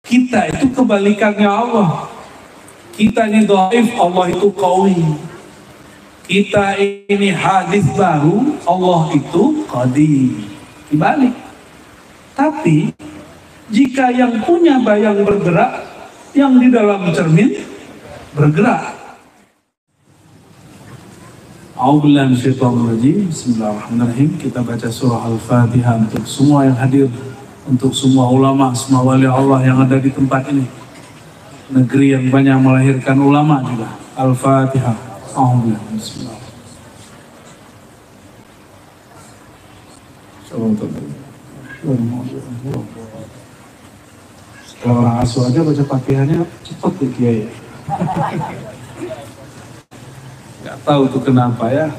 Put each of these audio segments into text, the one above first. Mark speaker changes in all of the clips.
Speaker 1: Kita itu kebalikannya Allah. Kita ini dhaif, Allah itu qawi. Kita ini hadis baru, Allah itu qadim. Dibalik. Tapi jika yang punya bayang bergerak, yang di dalam cermin bergerak. A'udzubillahi minasyaitonir rajim. Bismillahirrahmanirrahim. Kita baca surah Al-Fatihah untuk semua yang hadir, untuk semua ulama, semua wali Allah yang ada di tempat ini. Negeri yang banyak melahirkan ulama juga. Al-Fatihah. A'udzubillahi Setelah orang asuh aja baca Fatihahnya cepat ya Kiai. Gak tahu tuh kenapa ya.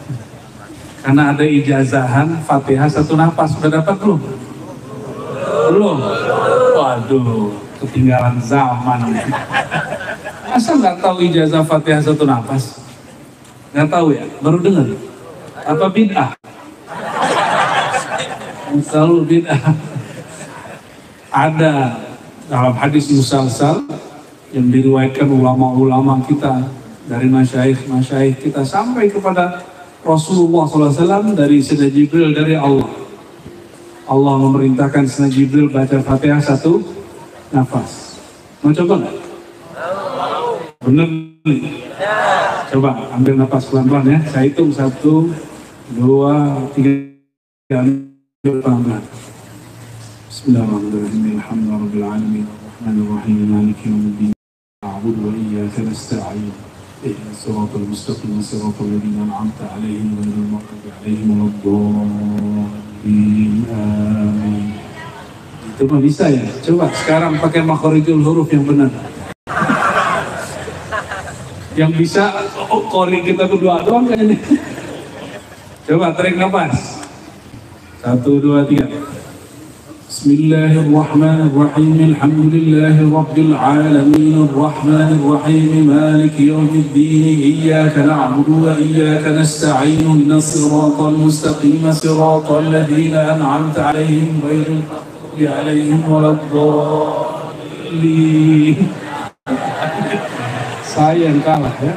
Speaker 1: Karena ada ijazahan Fatihah satu nafas. Sudah dapat belum? Belum? Waduh, ketinggalan zaman. Masa nggak tahu ijazah Fatihah satu nafas? Nggak tahu ya? Baru dengar? Apa bid'ah? Selalu bid'ah. Ada dalam hadis musalsal yang diriwayatkan ulama-ulama kita dari masyayikh kita sampai kepada Rasulullah SAW dari Sayyidina Jibril dari Allah. Allah memerintahkan Sayyidina Jibril baca Fatihah satu nafas. Mau coba nggak? Bener nih? Coba ambil nafas pelan-pelan ya. Saya hitung 1, 2, 3. Ambil pelan-pelan. Bismillahirrahmanirrahim. Alhamdulillahirabbil alamin. Arrahmanirrahim. Maliki yaumiddin. Na'budu wa iyyaka nasta'in. Ihdinas siratal mustaqim. Siratal ladzina an'amta 'alaihim ghairil maghdubi 'alaihim waladdallin. Amin. Itu mah bisa ya? Coba sekarang pakai makhorijul huruf yang benar. Yang bisa qori kita berdua doang kan ini. Coba tarik nafas. 1, 2, 3. Bismillahirrahmanirrahim. Alhamdulillahi rabbil alamin. Arrahmanirrahim. Maliki yaumiddin. Iyyaka na'budu wa iyyaka nasta'in. Ihdinas siratal mustaqim. Siratal ladzina an'amta 'alaihim ghairil maghdubi 'alaihim waladdallin. Saya yang kalah ya.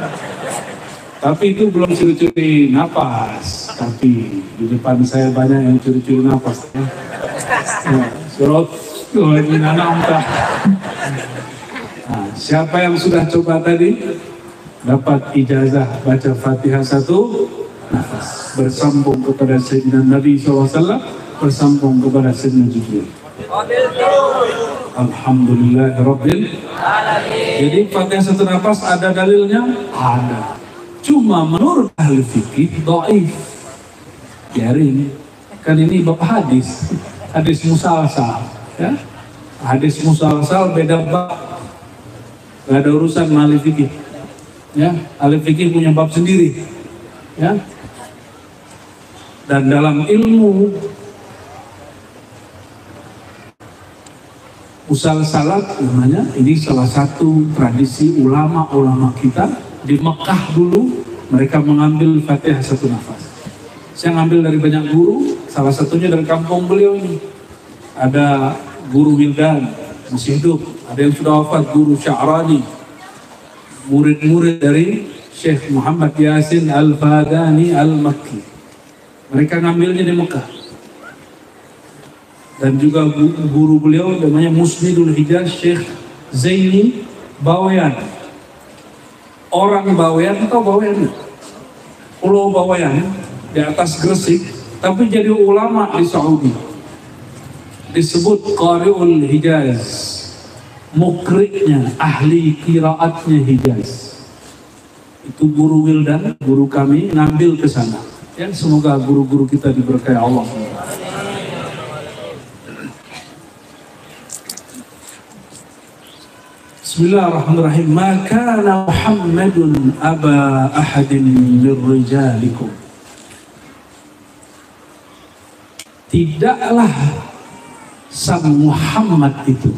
Speaker 1: Tapi itu belum curi-curi napas. Tapi di depan saya banyak yang curi-curi napas ya. Surat siapa yang sudah coba tadi dapat ijazah baca Fatihah satu nafas, bersambung kepada Sayyidina Nabi SAW, bersambung kepada Sayyidina Jibril. Alhamdulillahirabbil alamin. Jadi Fatihah satu nafas ada dalilnya? Ada. Cuma menurut ahli fikih dhaif. Biarin. Kan ini bab hadis. Hadis musalsal, ya. Hadis musalsal beda bab. Gak ada urusan sama ahli fikih. Ya, ahli fikih punya bab sendiri. Ya. Dan dalam ilmu musalsalat namanya, ini salah satu tradisi ulama-ulama kita di Mekah dulu, mereka mengambil Fatihah satu nafas. Saya ngambil dari banyak guru, salah satunya dari kampung beliau ini. Ada guru Wildan, masih hidup. Ada yang sudah wafat, guru Sya'rani. Murid-murid dari Syekh Muhammad Yasin Al-Fadani Al-Makki. Mereka ngambilnya di Mekah. Dan juga guru beliau namanya Musnidul Hijaz Syekh Zaini Bawayan. Orang Bawayan atau Bawayan? Pulau Bawayan di atas Gresik, tapi jadi ulama di Saudi. Disebut Qari'ul Hijaz, mukri'nya, ahli qiraatnya Hijaz. Itu guru Wildan, guru kami, ngambil ke sana. Ya, semoga guru-guru kita diberkahi Allah. Bismillahirrahmanirrahim. Ma kana Muhammadun aba ahadin min rijalikum. Tidaklah sang Muhammad itu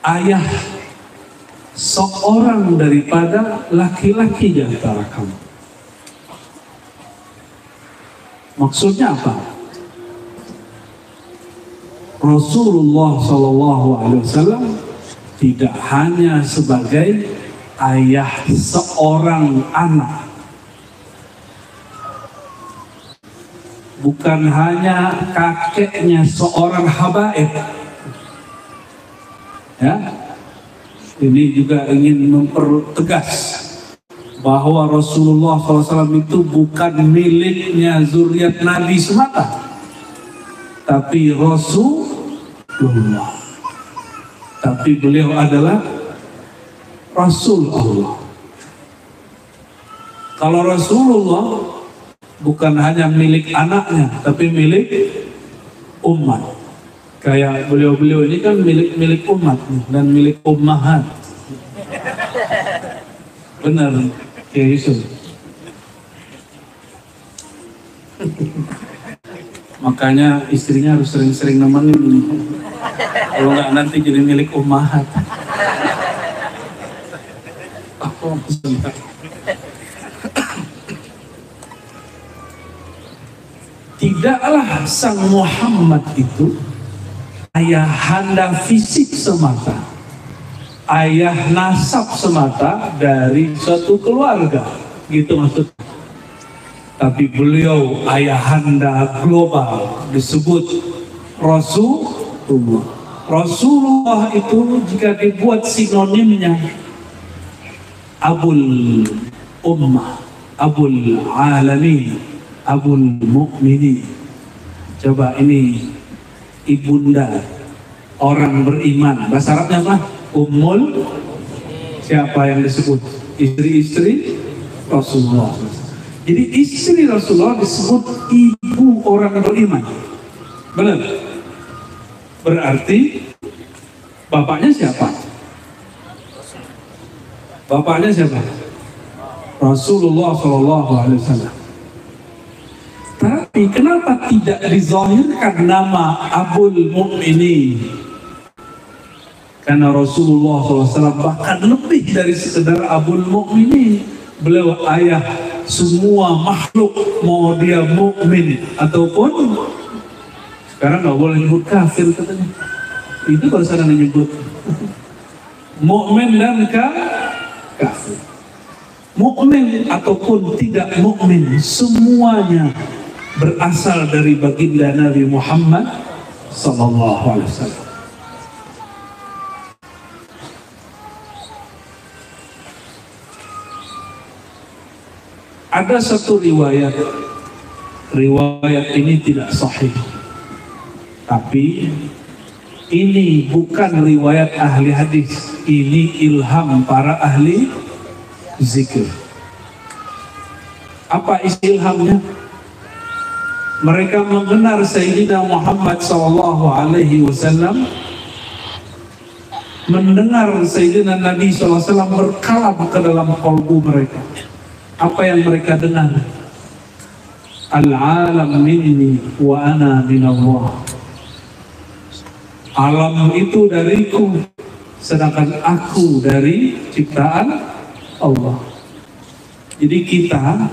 Speaker 1: ayah seorang daripada laki-laki di antara kamu. Maksudnya apa? Rasulullah SAW tidak hanya sebagai ayah seorang anak, bukan hanya kakeknya seorang habaib. Ya, ini juga ingin mempertegas bahwa Rasulullah SAW itu bukan miliknya zuriat Nabi semata, tapi Rasulullah. Tapi beliau adalah Rasul Allah. Kalau Rasulullah bukan hanya milik anaknya, tapi milik umat. Kayak beliau-beliau ini kan milik umat dan milik ummahat. Benar, kayak Yusuf. Makanya istrinya harus sering-sering nemenin. Kalau nggak nanti jadi milik ummahat. Tidaklah sang Muhammad itu ayahanda fisik semata, ayah nasab semata dari suatu keluarga, gitu maksudnya. Tapi beliau ayahanda global, disebut Rasulullah. Rasulullah itu jika dibuat sinonimnya Abul Ummah, Abul Alamin, Abul Mu'minin. Coba ini ibunda orang beriman. Bahasa Arabnya apa? Ummul. Siapa yang disebut? Istri-istri Rasulullah. Jadi istri Rasulullah disebut ibu orang beriman. Benar? Berarti bapaknya siapa? Bapaknya siapa? Rasulullah SAW. Tapi kenapa tidak dizahirkan nama Abul Mu'minin? Karena Rasulullah SAW bahkan lebih dari sekedar Abul Mu'minin. Beliau ayah semua makhluk, mau dia mukmin ataupun sekarang nggak boleh nyebut kafir katanya. Itu baru sana menyebut mukmin dan kafir. Mukmin ataupun tidak mukmin, semuanya berasal dari baginda Nabi Muhammad sallallahu alaihi wasallam. Ada satu riwayat ini tidak sahih, tapi ini bukan riwayat ahli hadis, ini ilham para ahli zikir. Apa isi ilhamnya? Mereka mengenal Sayyidina Muhammad SAW, mendengar Sayyidina Nabi SAW berkalam ke dalam kalbu mereka. Apa yang mereka dengar? Al-alam minni wa ana minallah. Alam itu dariku, sedangkan aku dari ciptaan Allah. Jadi kita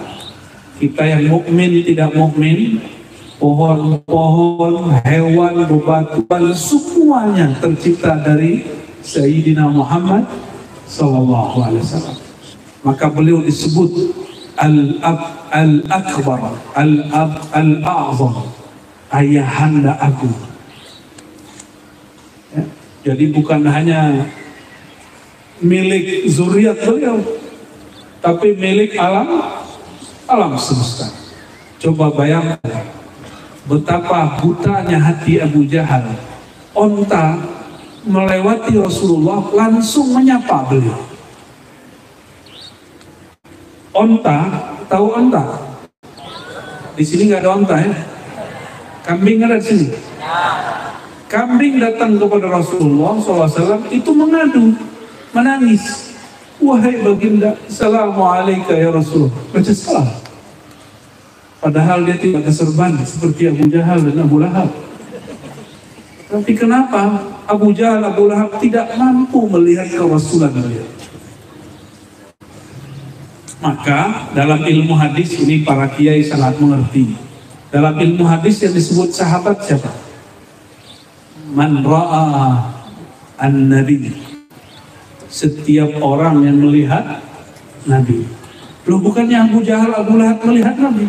Speaker 1: yang mukmin tidak mukmin, pohon-pohon, hewan, bebatuan, semuanya tercipta dari Sayyidina Muhammad sallallahu alaihi wasallam. Maka beliau disebut Al-Akbar, Al-A'zam, ayahanda agung. Ya, jadi bukan hanya milik zuriat beliau, tapi milik alam semesta. Coba bayangkan betapa butanya hati Abu Jahal. Onta melewati Rasulullah langsung menyapa beliau. Onta, tahu onta? Di sini nggak ada onta ya? Kambing ada di sini. Kambing datang kepada Rasulullah SAW itu mengadu, menangis. Wahai baginda, Assalamualaikum ya Rasulullah. Baca salam. Padahal dia tidak keserban seperti Abu Jahal dan Abu Lahab. Tapi kenapa Abu Jahal, Abu Lahab tidak mampu melihat kerasulan beliau? Maka dalam ilmu hadis ini para kiai sangat mengerti. Dalam ilmu hadis yang disebut sahabat siapa? Man ra'a an-nabi, setiap orang yang melihat Nabi. Loh, bukannya Abu Jahal, Abu Lahab melihat Nabi?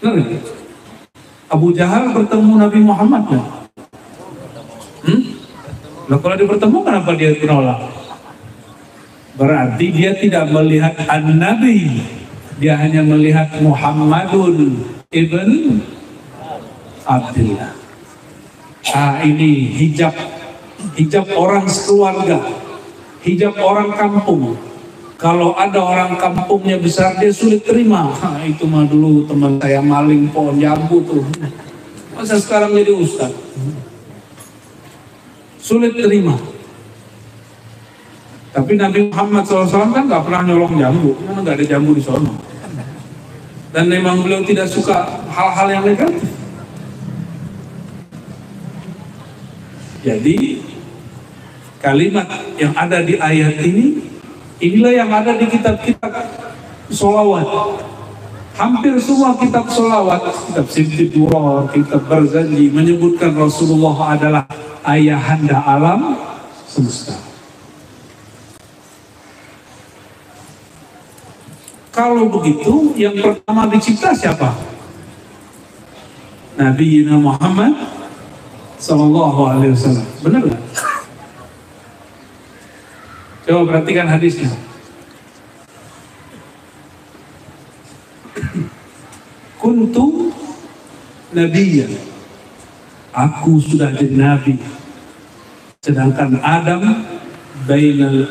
Speaker 1: Benar? Abu Jahal bertemu Nabi Muhammad kan? Nah, kalau dia bertemu, kenapa dia menolak? Berarti dia tidak melihat an-nabi, dia hanya melihat Muhammadun ibn Abdullah. Ini hijab orang sekeluarga, hijab orang kampung. Kalau ada orang kampungnya besar, dia sulit terima. Itu mah dulu teman saya maling pohon jambu tuh, masa sekarang jadi ustaz? Sulit terima. Tapi Nabi Muhammad SAW kan nggak pernah nyolong jambu, karena nggak ada jambu di sana. Dan memang beliau tidak suka hal-hal yang negatif. Jadi kalimat yang ada di ayat ini, inilah yang ada di kitab-kitab sholawat. Hampir semua kitab sholawat, kitab Simti Duror, kitab Barzanji menyebutkan Rasulullah adalah ayahanda alam semesta. Kalau begitu, yang pertama dicipta siapa? Nabi Muhammad Sallallahu Alaihi Wasallam. Benar nggak? Coba perhatikan hadisnya. Kuntu nabiyyan, aku sudah jadi nabi. Sedangkan Adam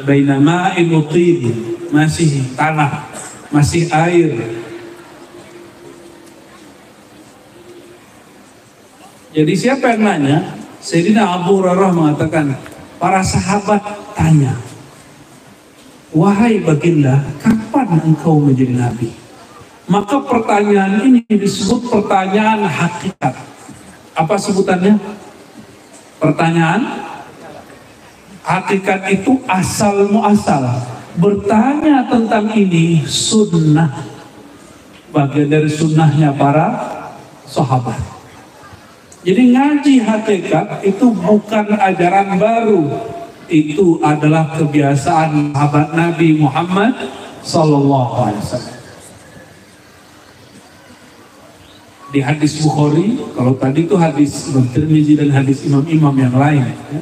Speaker 1: baina ma'in wa tin, masih tanah, masih air. Jadi siapa yang nanya? Sayyidina Abu Hurairah mengatakan, para sahabat tanya, wahai baginda, kapan engkau menjadi nabi? Maka pertanyaan ini disebut pertanyaan hakikat. Apa sebutannya? Pertanyaan hakikat itu asal muasal. Bertanya tentang ini sunnah, bagian dari sunnahnya para sahabat. Jadi ngaji hakikat itu bukan ajaran baru, itu adalah kebiasaan sahabat Nabi Muhammad Sallallahu Alaihi Wasallam. Di hadis Bukhari, kalau tadi itu hadis Imam Tirmizi dan hadis imam-imam yang lain, ya.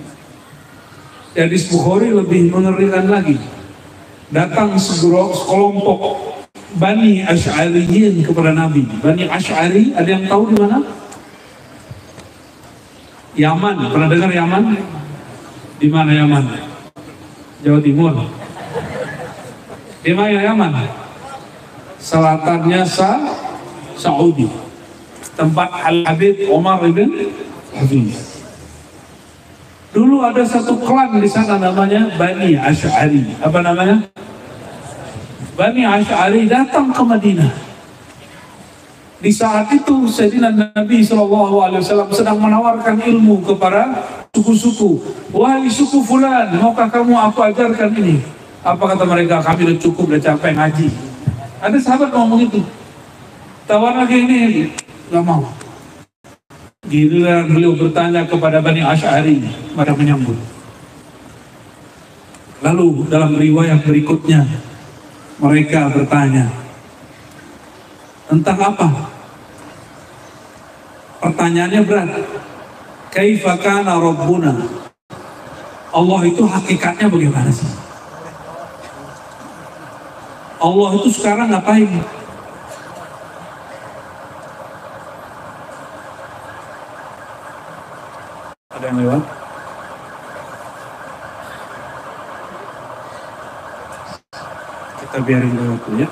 Speaker 1: Di hadis Bukhari lebih mengerikan lagi. Datang sekelompok Bani Asy'ariyin kepada Nabi. Bani Asy'ari, ada yang tahu di mana? Yaman. Pernah dengar Yaman? Di mana Yaman? Jawa Timur. Di mana Yaman? Selatannya Saudi. Tempat Al-Habib Umar ibn Habib. Dulu ada satu klan di sana namanya Bani Asy'ari. Apa namanya? Bani Asy'ari datang ke Madinah. Di saat itu Sayyidina Nabi SAW sedang menawarkan ilmu kepada suku-suku. Wahai suku fulan, maukah kamu aku ajarkan ini? Apa kata mereka? Kami udah cukup, udah capek ngaji. Ada sahabat ngomong itu. Tawar lagi ini, gak mau. Giliran beliau bertanya kepada Bani Asy'ari, pada menyambut. Lalu dalam riwayat berikutnya mereka bertanya tentang apa? Pertanyaannya berat. Kaifa kana Rabbuna? Allah itu hakikatnya bagaimana sih? Allah itu sekarang ngapain? Ada yang lewat? Kita biarin lewat dulu ya.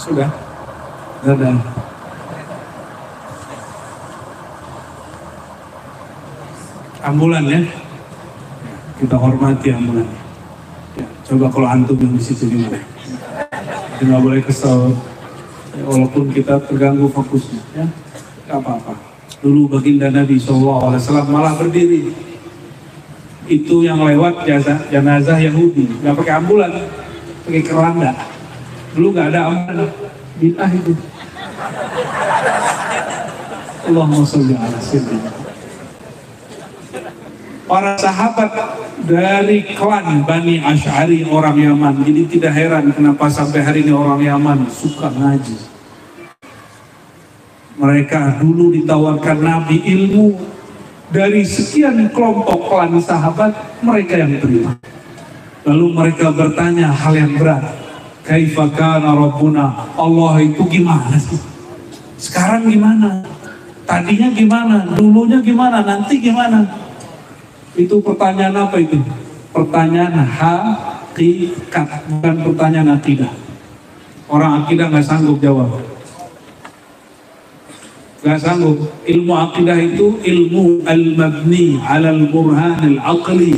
Speaker 1: Sudah? Sudah. Ambulan ya, kita hormati ambulan. Ya, coba kalau antum yang di situ gimana? Kita nggak boleh kesel, ya, walaupun kita terganggu fokusnya, ya, nggak apa-apa. Dulu baginda Nabi SAW malah berdiri. Itu yang lewat jenazah Yahudi, nggak pakai ambulan, pakai keranda. Dulu nggak ada ambulan, bid'ah itu. Allahumma sholli ala sayyidina. Para sahabat dari klan Bani Asy'ari orang Yaman, jadi tidak heran kenapa sampai hari ini orang Yaman suka ngaji. Mereka dulu ditawarkan Nabi ilmu, dari sekian kelompok klan sahabat, mereka yang terima. Lalu mereka bertanya hal yang berat, kaifa kana rabbuna, Allah itu gimana sih? Sekarang gimana? Tadinya gimana? Dulunya gimana? Nanti gimana? Itu pertanyaan apa itu? Pertanyaan hakikat, bukan pertanyaan akidah. Orang akidah nggak sanggup jawab. Gak sanggup. Ilmu akidah itu ilmu al-mabni alal burhan al-aqli,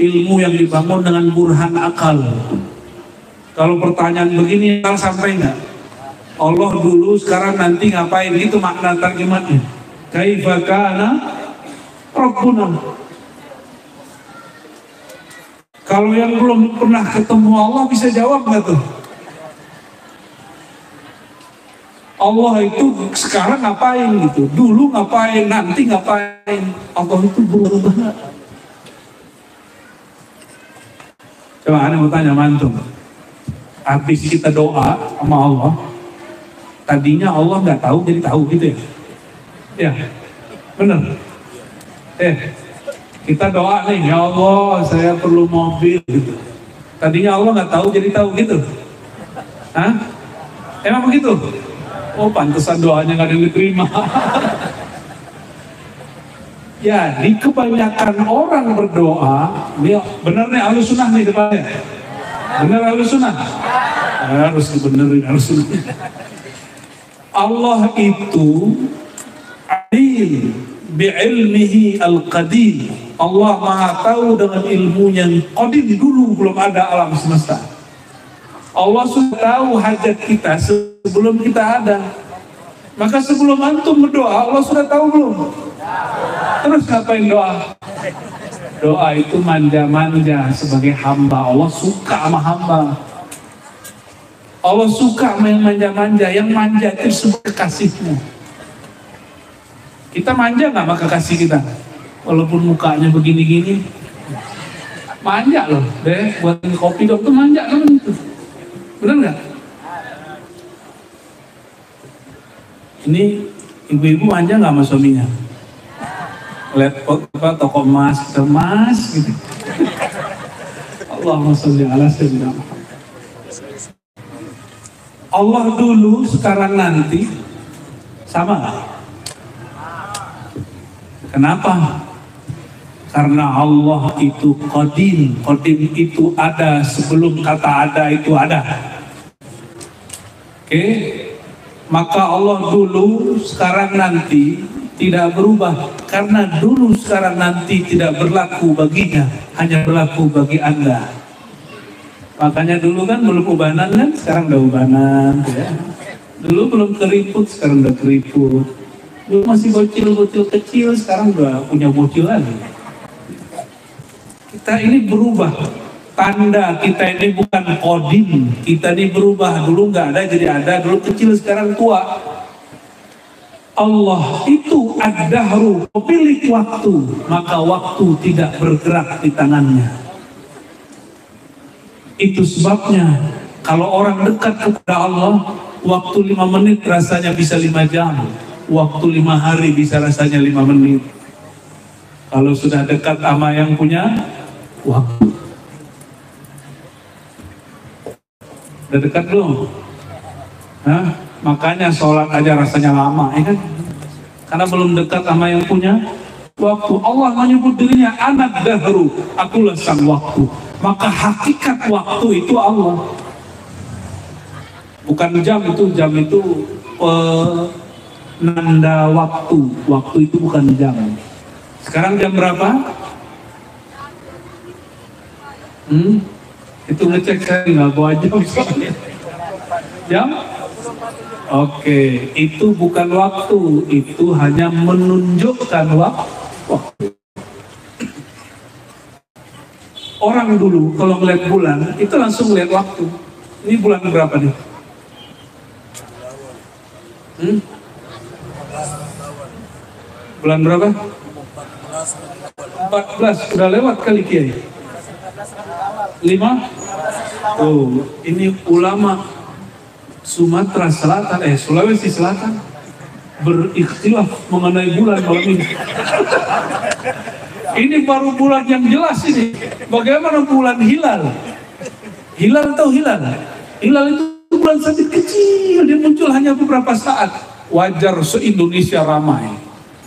Speaker 1: ilmu yang dibangun dengan burhan akal. Kalau pertanyaan begini sampai nggak? Allah dulu, sekarang, nanti ngapain? Itu makna terjemahnya. Kaifa kana rabbuna. Kalau yang belum pernah ketemu Allah bisa jawab nggak tuh? Allah itu sekarang ngapain gitu, dulu ngapain, nanti ngapain. Allah itu berubah. Coba Anda mau tanya mantum, habis kita doa sama Allah, tadinya Allah nggak tahu jadi tahu gitu ya? Ya, benar. Kita doa nih, ya Allah saya perlu mobil gitu. Tadinya Allah nggak tahu jadi tahu gitu? Hah? Emang begitu? Oh, pantesan doanya nggak ada yang diterima. Jadi kebanyakan orang berdoa, dia bener nih Ahlus Sunnah nih depannya. Bener Ahlus Sunnah? Harus dibenerin Ahlus Sunnah. Allah itu adil bi'ilmihi al-qadim. Allah Maha tahu dengan ilmunya yang qadim, dulu belum ada alam semesta. Allah sudah tahu hajat kita sebelum kita ada. Maka sebelum antum berdoa, Allah sudah tahu belum? Terus ngapain doa? Doa itu manja-manja sebagai hamba. Allah suka sama hamba. Allah suka sama yang manja-manja. Yang manja itu sebagai kekasihmu. Kita manja nggak sama kekasih kita? Walaupun mukanya begini-gini, manja loh. Deh, buatin kopi dong, tuh manja kan itu. Benar nggak? Ini ibu-ibu manja nggak sama suaminya? Lihat toko emas, gitu. Allahumma sholli ala sayyidina Muhammad. Allah dulu, sekarang, nanti sama nggak? Kenapa? Karena Allah itu qadim. Qadim itu ada sebelum kata ada itu ada. Oke? Maka Allah dulu, sekarang, nanti tidak berubah. Karena dulu, sekarang, nanti tidak berlaku baginya, hanya berlaku bagi Anda. Makanya dulu kan belum ubanan kan, sekarang udah ubanan. Ya. Dulu belum keriput, sekarang udah keriput. Dulu masih bocil-bocil kecil, sekarang udah punya bocil lagi. Kita ini berubah. Tanda kita ini bukan qadim. Kita ini berubah. Dulu nggak ada jadi ada. Dulu kecil sekarang tua. Allah itu ad-dahru, pemilik waktu. Maka waktu tidak bergerak di tangannya. Itu sebabnya kalau orang dekat kepada Allah, waktu 5 menit rasanya bisa 5 jam. Waktu 5 hari bisa rasanya 5 menit. Kalau sudah dekat sama yang punya waktu. Udah dekat belum? Hah? Makanya sholat aja rasanya lama, ya kan? Karena belum dekat sama yang punya waktu. Allah menyebut dirinya anak dahru, akulah sang waktu. Maka hakikat waktu itu Allah. Bukan jam itu penanda waktu. Waktu itu bukan jam. Sekarang jam berapa? Itu ngecek saya nggak bawa jam soalnya. Jam Oke, itu bukan waktu, itu hanya menunjukkan waktu. Orang dulu kalau ngeliat bulan, itu langsung ngeliat waktu. Ini bulan berapa nih? Bulan berapa? 14, udah lewat kali Kiai. 5? Oh, ini ulama Sumatera Selatan, Sulawesi Selatan berikhtilaf mengenai bulan malam ini. Ini baru bulan yang jelas ini. Bagaimana bulan hilal? Hilal atau hilal? Hilal itu bulan sabit kecil, dia muncul hanya beberapa saat. Wajar se-Indonesia ramai,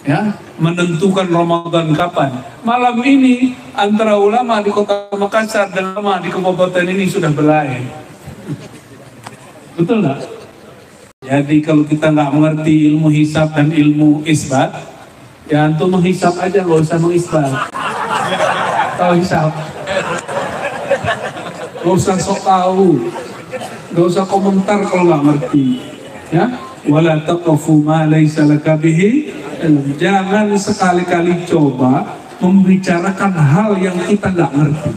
Speaker 1: ya, menentukan Ramadan kapan. Malam ini antara ulama di kota Makassar dan ulama di kabupaten ini sudah berlain. Betul nggak? Jadi kalau kita nggak mengerti ilmu hisab dan ilmu isbat, ya antum menghisab aja, nggak usah mengisbat. Tahu hisab? Nggak usah sok tahu, nggak usah komentar kalau nggak ngerti. Ya, wala taqfu ma laysa laka bihi ilm. Jangan sekali-kali coba membicarakan hal yang kita nggak ngerti.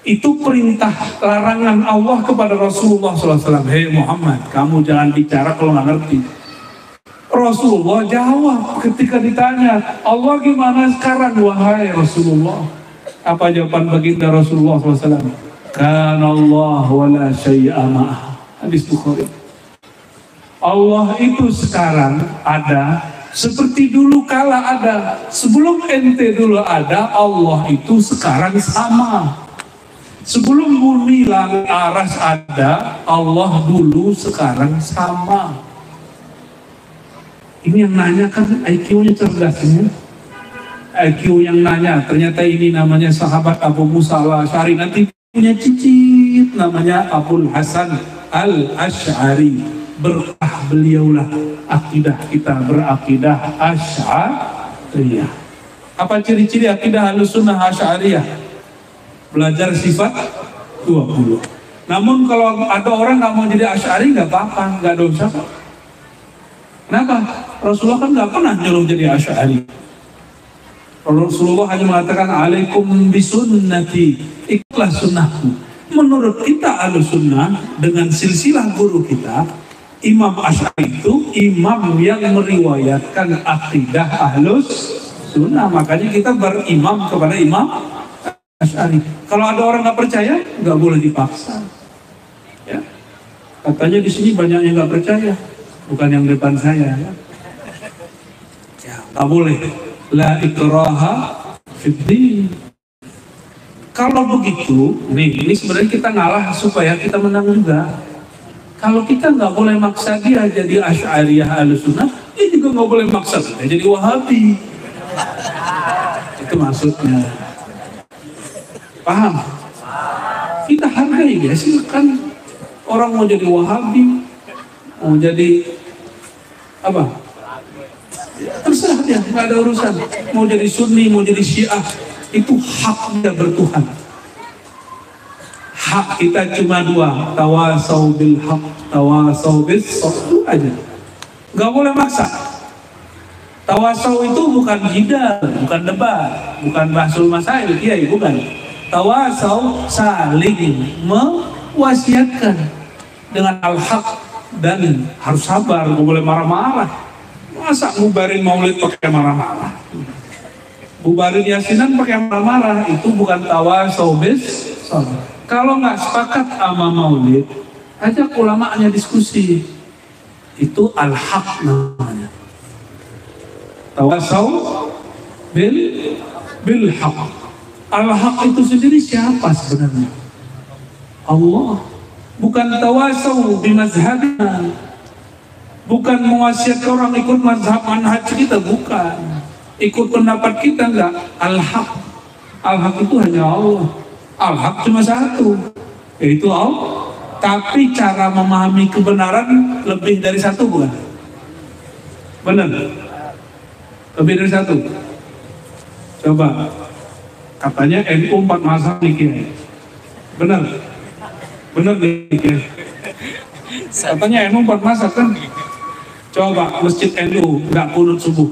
Speaker 1: Itu perintah larangan Allah kepada Rasulullah SAW. Hei Muhammad, kamu jangan bicara kalau nggak ngerti. Rasulullah jawab ketika ditanya, Allah gimana sekarang wahai Rasulullah? Apa jawaban baginda Rasulullah SAW? Kana Allah wala syai'a ma'ah. Hadis Bukhari. Allah itu sekarang ada seperti dulu kala ada. Sebelum ente dulu ada, Allah itu sekarang sama. Sebelum bumi langit aras ada, Allah dulu sekarang sama. Ini yang nanya kan IQ-nya cerdas ini. IQ yang nanya, ternyata ini namanya sahabat Abu Musa al-Asy'ari, nanti punya cicit namanya Abul Hasan al-Asy'ari. Berkah beliaulah akidah kita berakidah Asy'ariyah. Apa ciri-ciri akidah Ahlussunnah Asy'ariyah? Belajar sifat 20. Namun kalau ada orang nggak mau jadi Asy'ari nggak apa-apa, nggak dosa. Kenapa? Rasulullah kan nggak pernah nyuruh jadi Asy'ari. Rasulullah hanya mengatakan alaikum bisunnati, ikutlah sunnahku. Menurut kita Ahlussunnah dengan silsilah guru kita, Imam Asy'ari itu imam yang meriwayatkan akidah Ahlussunnah. Makanya kita berimam kepada Imam Asy'ari. Kalau ada orang nggak percaya, nggak boleh dipaksa. Ya. Katanya di sini banyak yang nggak percaya, bukan yang depan saya. Ya. Nggak boleh. La ikraha fiddin. Kalau begitu, ini sebenarnya kita ngalah supaya kita menang juga. Kalau kita nggak boleh maksa dia jadi Asy'ariyah Ahlussunnah, dia juga nggak boleh maksa dia jadi Wahabi. Itu maksudnya. Paham? Kita hargai dia, silakan. Orang mau jadi Wahabi, mau jadi apa? Terserah dia, nggak ada urusan. Mau jadi Sunni, mau jadi Syiah, itu hak dia bertuhan. Hak kita cuma dua, tawasau bil haq, tawasau bis sabr aja. Nggak boleh maksa. Tawasau itu bukan jidal, bukan debat, bukan bahsul masail, iya, bukan. Tawasau saling mewasiatkan dengan al-haq dan harus sabar, nggak boleh marah-marah. Masa ngubarin maulid pakai marah-marah? Bubarin yasinan pakai marah-marah, itu bukan tawasau bis sabr. Kalau nggak sepakat sama maulid, ajak ulamanya diskusi. Itu al-haq namanya. Tawasau bil haq. Al-haq itu sendiri siapa sebenarnya? Allah. Bukan tawasau bimazhabina. Bukan mewasiatkan orang ikut mazhab manhaj kita, bukan. Ikut pendapat kita, enggak. Al-haq. Al-haq itu hanya Allah. Al-haq cuma satu, yaitu Allah. Tapi cara memahami kebenaran lebih dari satu, bukan? Benar? Lebih dari satu. Coba, katanya NU 4 mazhab nih, Kiai. Benar? Benar nih, Kiai. Katanya NU buat masak kan. Coba masjid NU nggak kunut subuh,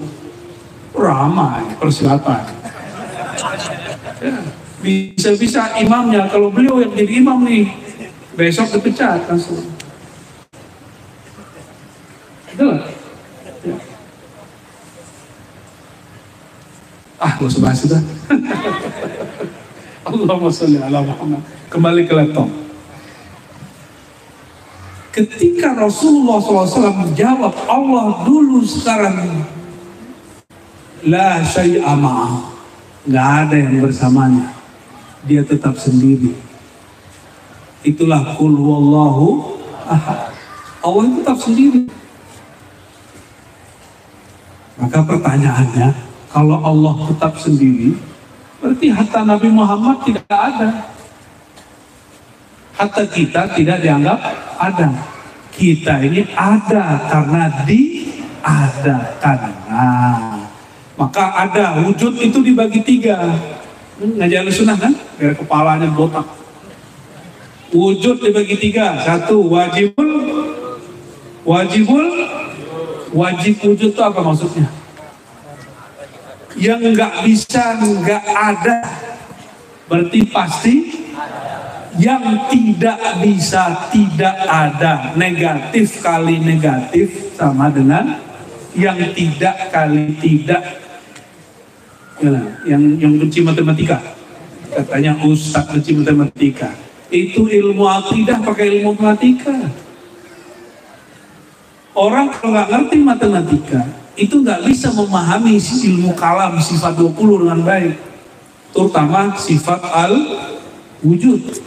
Speaker 1: ramai persilatan. Ya, bisa-bisa imamnya, kalau beliau yang jadi imam nih, besok dipecat langsung. Itulah. Ya. Gak usah bahas itu. Allahumma sholli ala Muhammad. Kembali ke laptop. Ketika Rasulullah SAW menjawab Allah dulu sekarang, la syai'a ma'ah, nggak ada yang bersamanya, dia tetap sendiri. Itulah qul huwallahu ahad. Allah itu tetap sendiri. Maka pertanyaannya, kalau Allah tetap sendiri, berarti hatta Nabi Muhammad tidak ada. Hatta kita tidak dianggap ada. Kita ini ada karena diadakan. Nah, maka ada, wujud itu dibagi tiga. Ngajar sunnah kan? Biar kepalanya botak. Wujud dibagi tiga. Satu, wajib wujud itu apa maksudnya? Yang nggak bisa nggak ada, berarti pasti. Yang tidak bisa tidak ada, negatif kali negatif sama dengan yang tidak kali tidak. Yang benci matematika, katanya Ustaz benci matematika, itu ilmu akidah pakai ilmu matematika. Orang kalau nggak ngerti matematika itu nggak bisa memahami ilmu kalam sifat 20 dengan baik, terutama sifat al-wujud.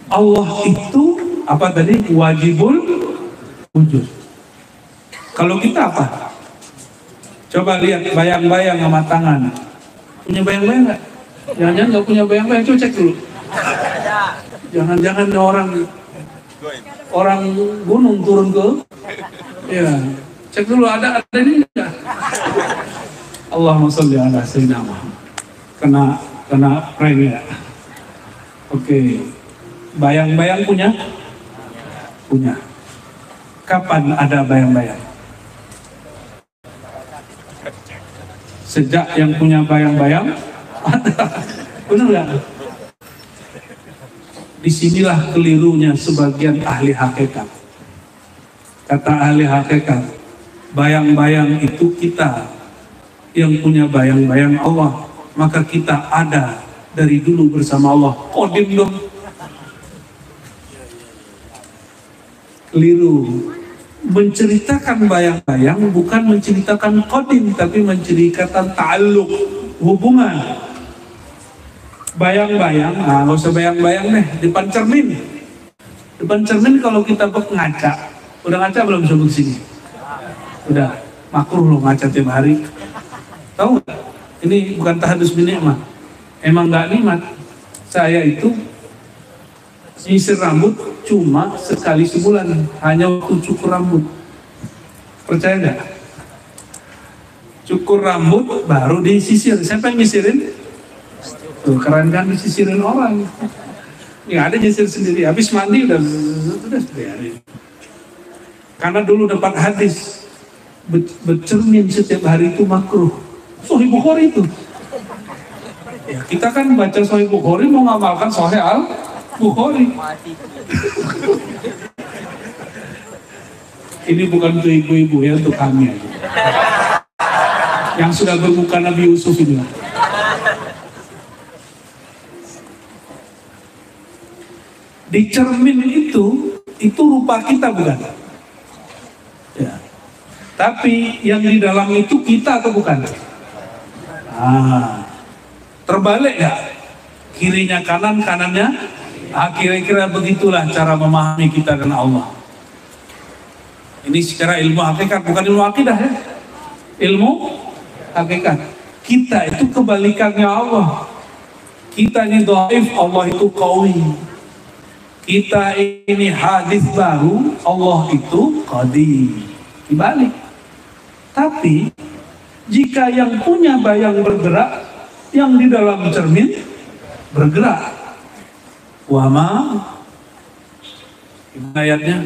Speaker 1: Allah itu apa tadi? Wajibul wujud. Kalau kita apa? Coba lihat bayang-bayang sama tangan. Punya bayang-bayang nggak? Jangan-jangan nggak punya bayang-bayang, coba cek dulu. Jangan-jangan orang gunung turun ke, ya, cek dulu ada ini nggak? Allahumma sholli ala sayyidina Muhammad. Kena prank ya. Oke. Bayang-bayang punya? Punya. Kapan ada bayang-bayang? Sejak yang punya bayang-bayang ada. Benar nggak? Disinilah kelirunya sebagian ahli hakikat. Kata ahli hakikat, bayang-bayang itu kita yang punya bayang-bayang Allah. Maka kita ada dari dulu bersama Allah. Kodim dong. Keliru. Menceritakan bayang-bayang bukan menceritakan qadim, tapi menceritakan ta'alluq, hubungan. Bayang-bayang, nggak usah bayang-bayang deh, depan cermin. Depan cermin kalau kita ngaca, udah ngaca belum sebelum sini? Udah, makruh loh ngaca tiap hari. Tahu nggak? Ini bukan tahadus bin nikmah. Emang nggak nikmat. Saya itu nyisir rambut cuma sekali sebulan, hanya waktu cukur rambut. Percaya nggak? Cukur rambut baru disisir. Siapa yang nyisirin? Tuh, keren kan, disisirin orang. Ya ada nyisir sendiri. Habis mandi udah biarin. Karena dulu dapat hadis bercermin setiap hari itu makruh. Sahih Bukhari itu. Ya, kita kan baca Sahih Bukhari mau ngamalkan Sahih Al-Bukhari. Ini bukan untuk ibu-ibu ya, untuk kami aja. Yang sudah bermuka Nabi Yusuf ini. Di cermin itu rupa kita bukan? Ya. Tapi yang di dalam itu kita atau bukan? Terbalik ya? Kirinya kanan, kanannya? Kira-kira begitulah cara memahami kita dan Allah. Ini secara ilmu hakikat, bukan ilmu akidah ya. Ilmu hakikat. Kita itu kebalikannya Allah. Kita ini dhaif, Allah itu qawi. Kita ini hadis baru, Allah itu qadim. Dibalik. Tapi jika yang punya bayang bergerak, yang di dalam cermin bergerak. Wama Ayatnya,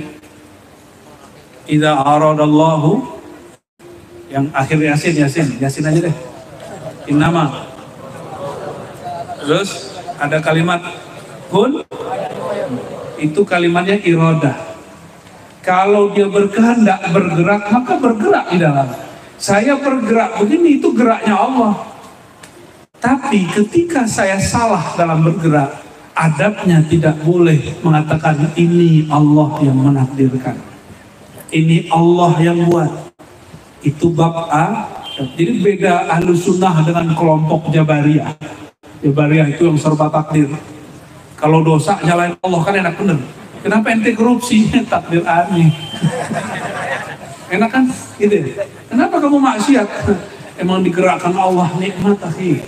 Speaker 1: idza aradallahu, yang akhir Yasin aja deh. Innama. Terus ada kalimat kun, itu kalimatnya iradah. Kalau dia berkehendak bergerak, maka bergerak di dalam. Saya bergerak begini, itu geraknya Allah. Tapi ketika saya salah dalam bergerak, adabnya tidak boleh mengatakan ini Allah yang menakdirkan, ini Allah yang buat. Itu bab A. Jadi beda Ahlus Sunnah dengan kelompok Jabariyah. Jabariyah itu yang serba takdir. Kalau dosa nyalain Allah kan enak bener. Kenapa ente korupsi? Takdir aneh. Enak kan? Gitu. Kenapa kamu maksiat? Emang digerakkan Allah, nikmat akhi.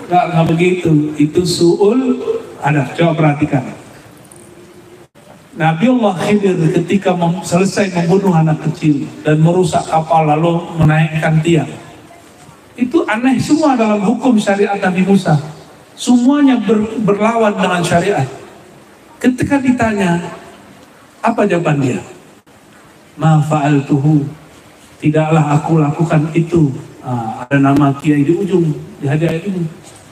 Speaker 1: Nggak begitu. Itu su'ul ada. Coba perhatikan. Nabi Allah Khidir ketika selesai membunuh anak kecil dan merusak kapal lalu menaikkan tiang. Itu aneh semua dalam hukum syariat Nabi Musa. Semuanya berlawan dengan syariat. Ketika ditanya, apa jawaban dia? Ma fa'altuhu, tidaklah aku lakukan itu. Ada nama kiai di ujung di hadiah ini.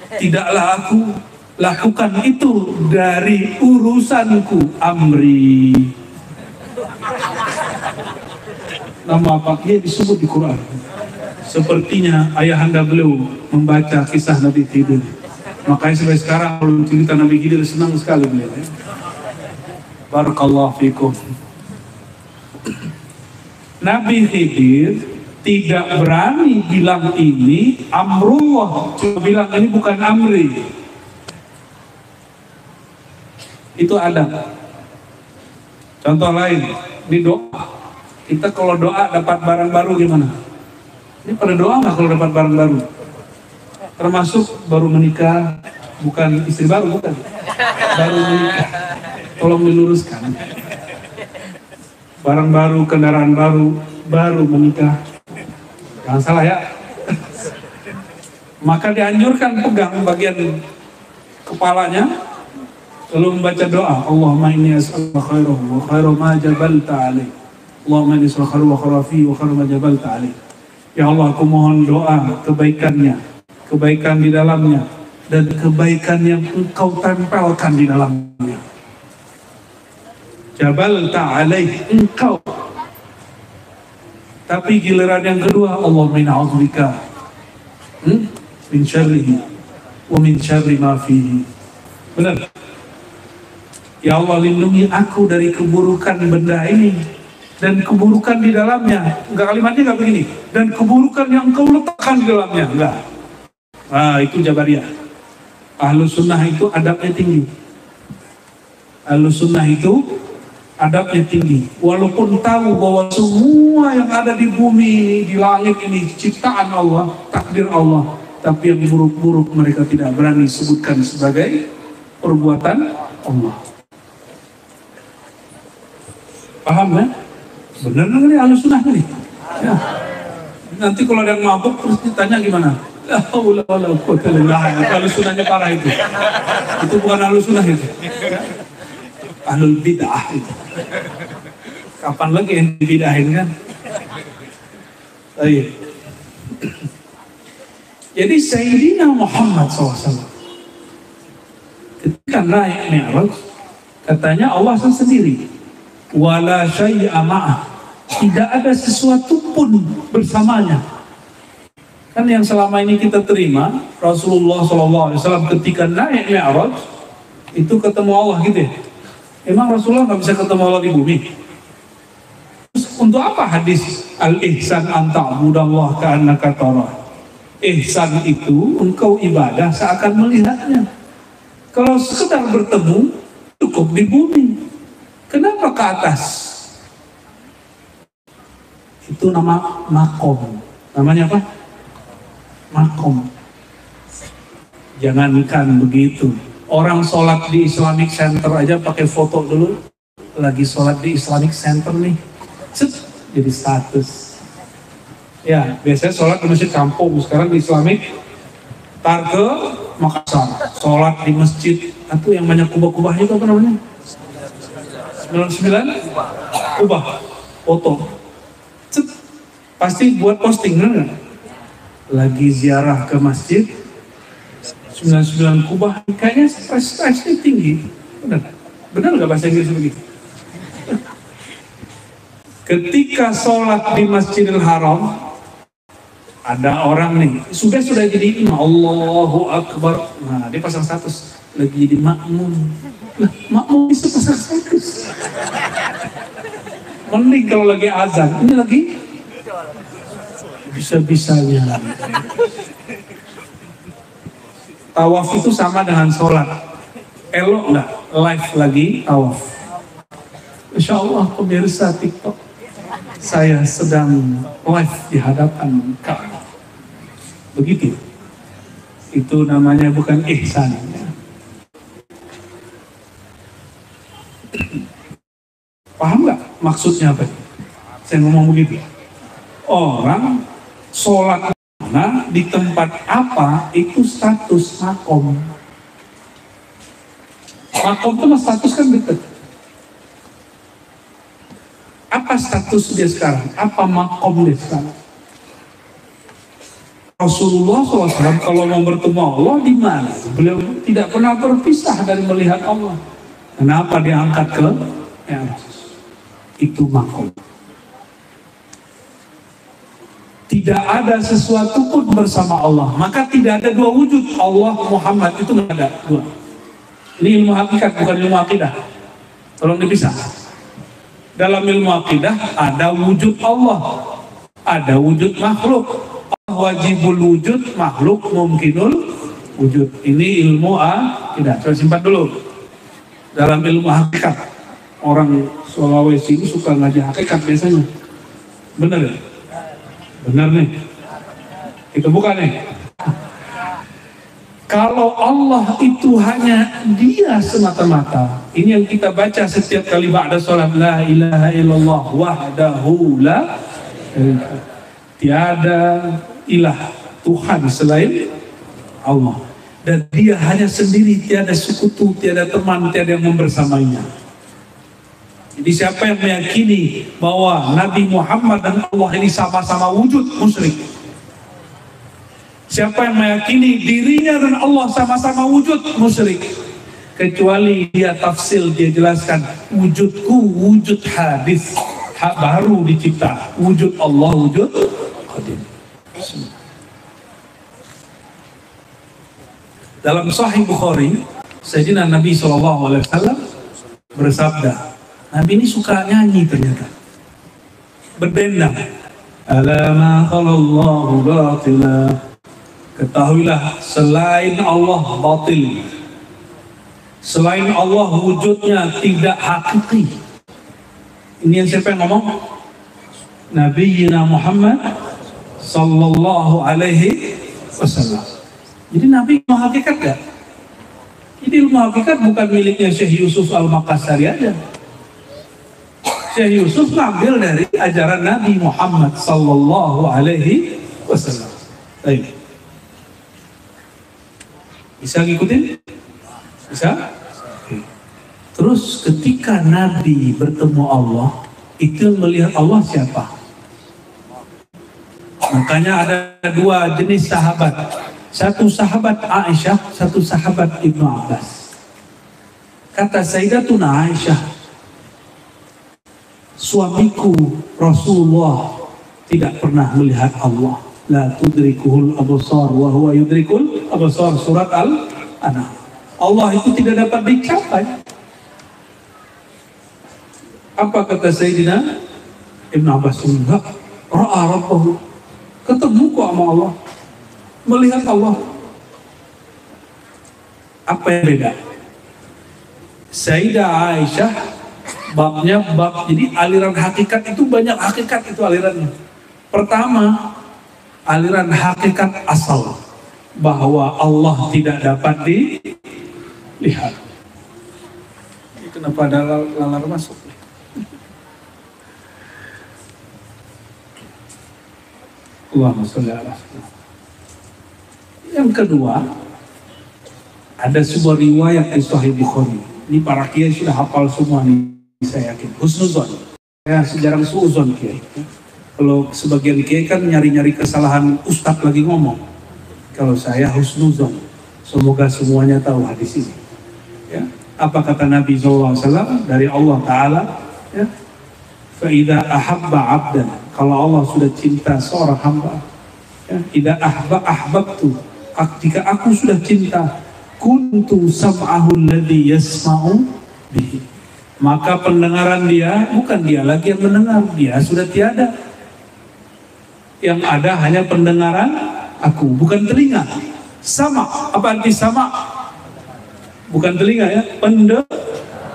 Speaker 1: Tidaklah aku lakukan itu dari urusanku, amri. Nama Pak Kiai disebut di Quran. Sepertinya ayahanda beliau membaca kisah Nabi Khidir. Makanya sampai sekarang kalau cerita Nabi Khidir senang sekali beliau. Barakallahu fikum. Nabi Khidir tidak berani bilang ini amrullah, cuma bilang ini bukan amri. Itu adab. Contoh lain, ini doa. Kita kalau doa dapat barang baru gimana? Ini pada doa nggak kalau dapat barang baru? Termasuk baru menikah, bukan istri baru, bukan. Baru menikah. Tolong diluruskan. Barang baru, kendaraan baru, baru menikah. Jangan salah ya. Maka dianjurkan pegang bagian kepalanya, lalu membaca doa. Allahumma inni as'aluka khairahu wa khairu ma jabalta alaih. Allahumma inni as'aluka khairu wa khairu fi wa khairu ma jabalta alaih. Ya Allah, aku mohon doa kebaikannya, kebaikan di dalamnya, dan kebaikan yang engkau tempelkan di dalamnya. Jabalta alaih, engkau. Tapi giliran yang kedua, Allahumma inna a'udzubika min syarrihi wa min syarri ma fihi. Benar? Ya Allah, lindungi aku dari keburukan benda ini dan keburukan di dalamnya. Enggak, kalimatnya enggak begini. Dan keburukan yang engkau letakkan di dalamnya. Enggak. Itu Jabariyah. Ahlus Sunnah itu adabnya tinggi. Ahlus Sunnah itu adabnya tinggi. Walaupun tahu bahwa semua yang ada di bumi, di langit ini ciptaan Allah, takdir Allah, tapi yang buruk-buruk mereka tidak berani sebutkan sebagai perbuatan Allah. Paham ya? Benar nggak nih Ahlus Sunnah nih? Ya. Nanti kalau ada yang mabuk terus ditanya gimana? La haula wala quwwata illa billah. Ahlus Sunnahnya parah itu. Itu bukan Ahlus Sunnah itu. Ahlul bid'ah itu. Kapan lagi yang dibidahin kan? Ayo. Jadi Sayyidina Muhammad SAW ketika naik Mi'raj, katanya Allah sendiri. Wala syai'a ma'ah, tidak ada sesuatu pun bersamanya. Kan yang selama ini kita terima, Rasulullah SAW ketika naik Mi'raj itu ketemu Allah gitu ya. Emang Rasulullah nggak bisa ketemu Allah di bumi? Terus untuk apa hadis al-ihsan an ta'budallah ka'annaka tarah? Ihsan itu engkau ibadah seakan melihatnya. Kalau sekedar bertemu cukup di bumi. Kenapa ke atas? Itu nama makom. Namanya apa? Makom. Jangankan begitu. Orang sholat di Islamic Center aja pakai foto dulu. Lagi sholat di Islamic Center nih. Jadi status. Ya, biasanya sholat di masjid kampung. Sekarang di Islamic. Tar ke Makassar. Sholat di masjid. Itu yang banyak kubah-kubah itu apa namanya? 99 ubah foto. Cet, pasti buat posting, bener nggak? Lagi ziarah ke masjid 99 kubah, kayaknya stresnya tinggi. Benar nggak bahasa Inggris begitu? Ketika sholat di Masjidil Haram, ada orang nih sudah jadi Allahu Akbar. Nah, dia pasang status lagi jadi makmum. Lah, makmum bisa pasang status. Mending kalau lagi azan, ini lagi bisa-bisanya. Tawaf itu sama dengan sholat. Elok nggak live lagi tawaf? Insya Allah pemirsa TikTok, saya sedang live di hadapan Ka'bah. Begitu. Itu namanya bukan ihsan. Paham nggak maksudnya apa? Saya ngomong begitu. Orang sholat mana di tempat apa itu status makom. Makom itu mas status kan dekat. Apa status dia sekarang? Apa makom dia sekarang? Rasulullah SAW kalau mau bertemu Allah di mana? Beliau tidak pernah berpisah dari melihat Allah. Kenapa diangkat ke Mi'raj? Itu makom. Tidak ada sesuatu pun bersama Allah. Maka tidak ada dua wujud. Allah, Muhammad itu tidak ada dua. Ini ilmu hakikat, bukan ilmu akidah. Tolong dipisah. Dalam ilmu akidah ada wujud Allah, ada wujud makhluk. Allah wajibul wujud, makhluk mungkinul wujud. Ini ilmu akidah. Coba simpan dulu. Dalam ilmu hakikat, orang Sulawesi ini suka ngaji hakikat biasanya. Benar ya? Benar nih. Kita buka nih. Kalau Allah itu hanya Dia semata-mata, ini yang kita baca setiap kali ba'da sholat, la ilaha illallah wahdahu la tiada ilah Tuhan selain Allah, dan Dia hanya sendiri, tiada sekutu, tiada teman, tiada yang membersamainya. Jadi siapa yang meyakini bahwa Nabi Muhammad dan Allah ini sama-sama wujud, musyrik. Siapa yang meyakini dirinya dan Allah sama-sama wujud, musyrik. Kecuali dia tafsir, dia jelaskan wujudku wujud hadis, baru dicipta. Wujud Allah wujud qadim. Dalam Sahih Bukhari, Sayyidina Nabi SAW bersabda, Nabi ini suka nyanyi ternyata, berdendang. Alama khalallahu batila. Ketahuilah selain Allah batil, selain Allah wujudnya tidak hakiki. Ini yang siapa yang ngomong? Nabi Muhammad sallallahu alaihi wasallam. Jadi Nabi ilmu hakikat gak? Jadi ilmu hakikat bukan miliknya Syekh Yusuf Al-Makassari aja. Syekh Yusuf ngambil dari ajaran Nabi Muhammad sallallahu alaihi wasallam. Baik. Bisa ngikutin? Bisa? Terus ketika Nabi bertemu Allah, itu melihat Allah siapa? Makanya ada dua jenis sahabat. Satu sahabat Aisyah, satu sahabat Ibnu Abbas. Kata Sayyidatuna Aisyah, suamiku Rasulullah tidak pernah melihat Allah. La tudrikuhul absar wa huwa yudrikul absar, surat Al-An'am. Allah itu tidak dapat dicapai. Apa kata Sayyidina Ibn Abbas? Enggak, ra'a rabbahu, ketemu kok sama Allah, melihat Allah. Apa yang beda? Sayyidah Aisyah babnya bab, jadi aliran hakikat itu banyak, hakikat itu alirannya. Pertama, aliran hakikat asal, bahwa Allah tidak dapat dilihat. Ini kenapa ada lalar masuk? Allahumma sholli ala sayyidina. Yang kedua, ada sebuah riwayat di Sahih Bukhari. Ini para kiai sudah hafal semua nih. saya yakin. Husnuzon. Ya, jarang suuzon kiai. Kalau sebagian kiai kan nyari-nyari kesalahan ustadz lagi ngomong. Kalau saya husnuzon. Semoga semuanya tahu hadis ini. Ya. Apa kata Nabi SAW dari Allah Ta'ala? Ya. Fa'idha ahabba abdan. Kalau Allah sudah cinta seorang hamba. Ya. Idha ahbabtu. Jika aku sudah cinta. Kuntu sam'ahu alladhi yasma'u bihi. Maka pendengaran dia, bukan dia lagi yang mendengar, dia sudah tiada. Yang ada hanya pendengaran aku, bukan telinga. Sama, apa arti sama? Bukan telinga ya,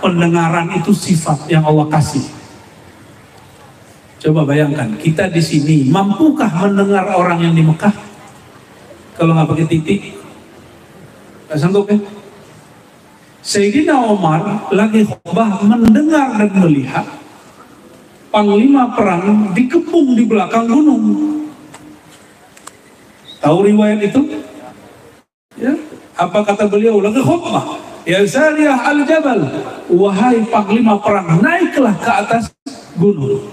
Speaker 1: pendengaran itu sifat yang Allah kasih. Coba bayangkan, kita di sini mampukah mendengar orang yang di Mekah? Kalau nggak pakai titik, nggak sanggup ya? Sayyidina Umar lagi khutbah mendengar dan melihat panglima perang dikepung di belakang gunung. Tahu riwayat itu? Ya, apa kata beliau lagi khutbah? Ya Sariyah al-Jabal, wahai panglima perang, naiklah ke atas gunung.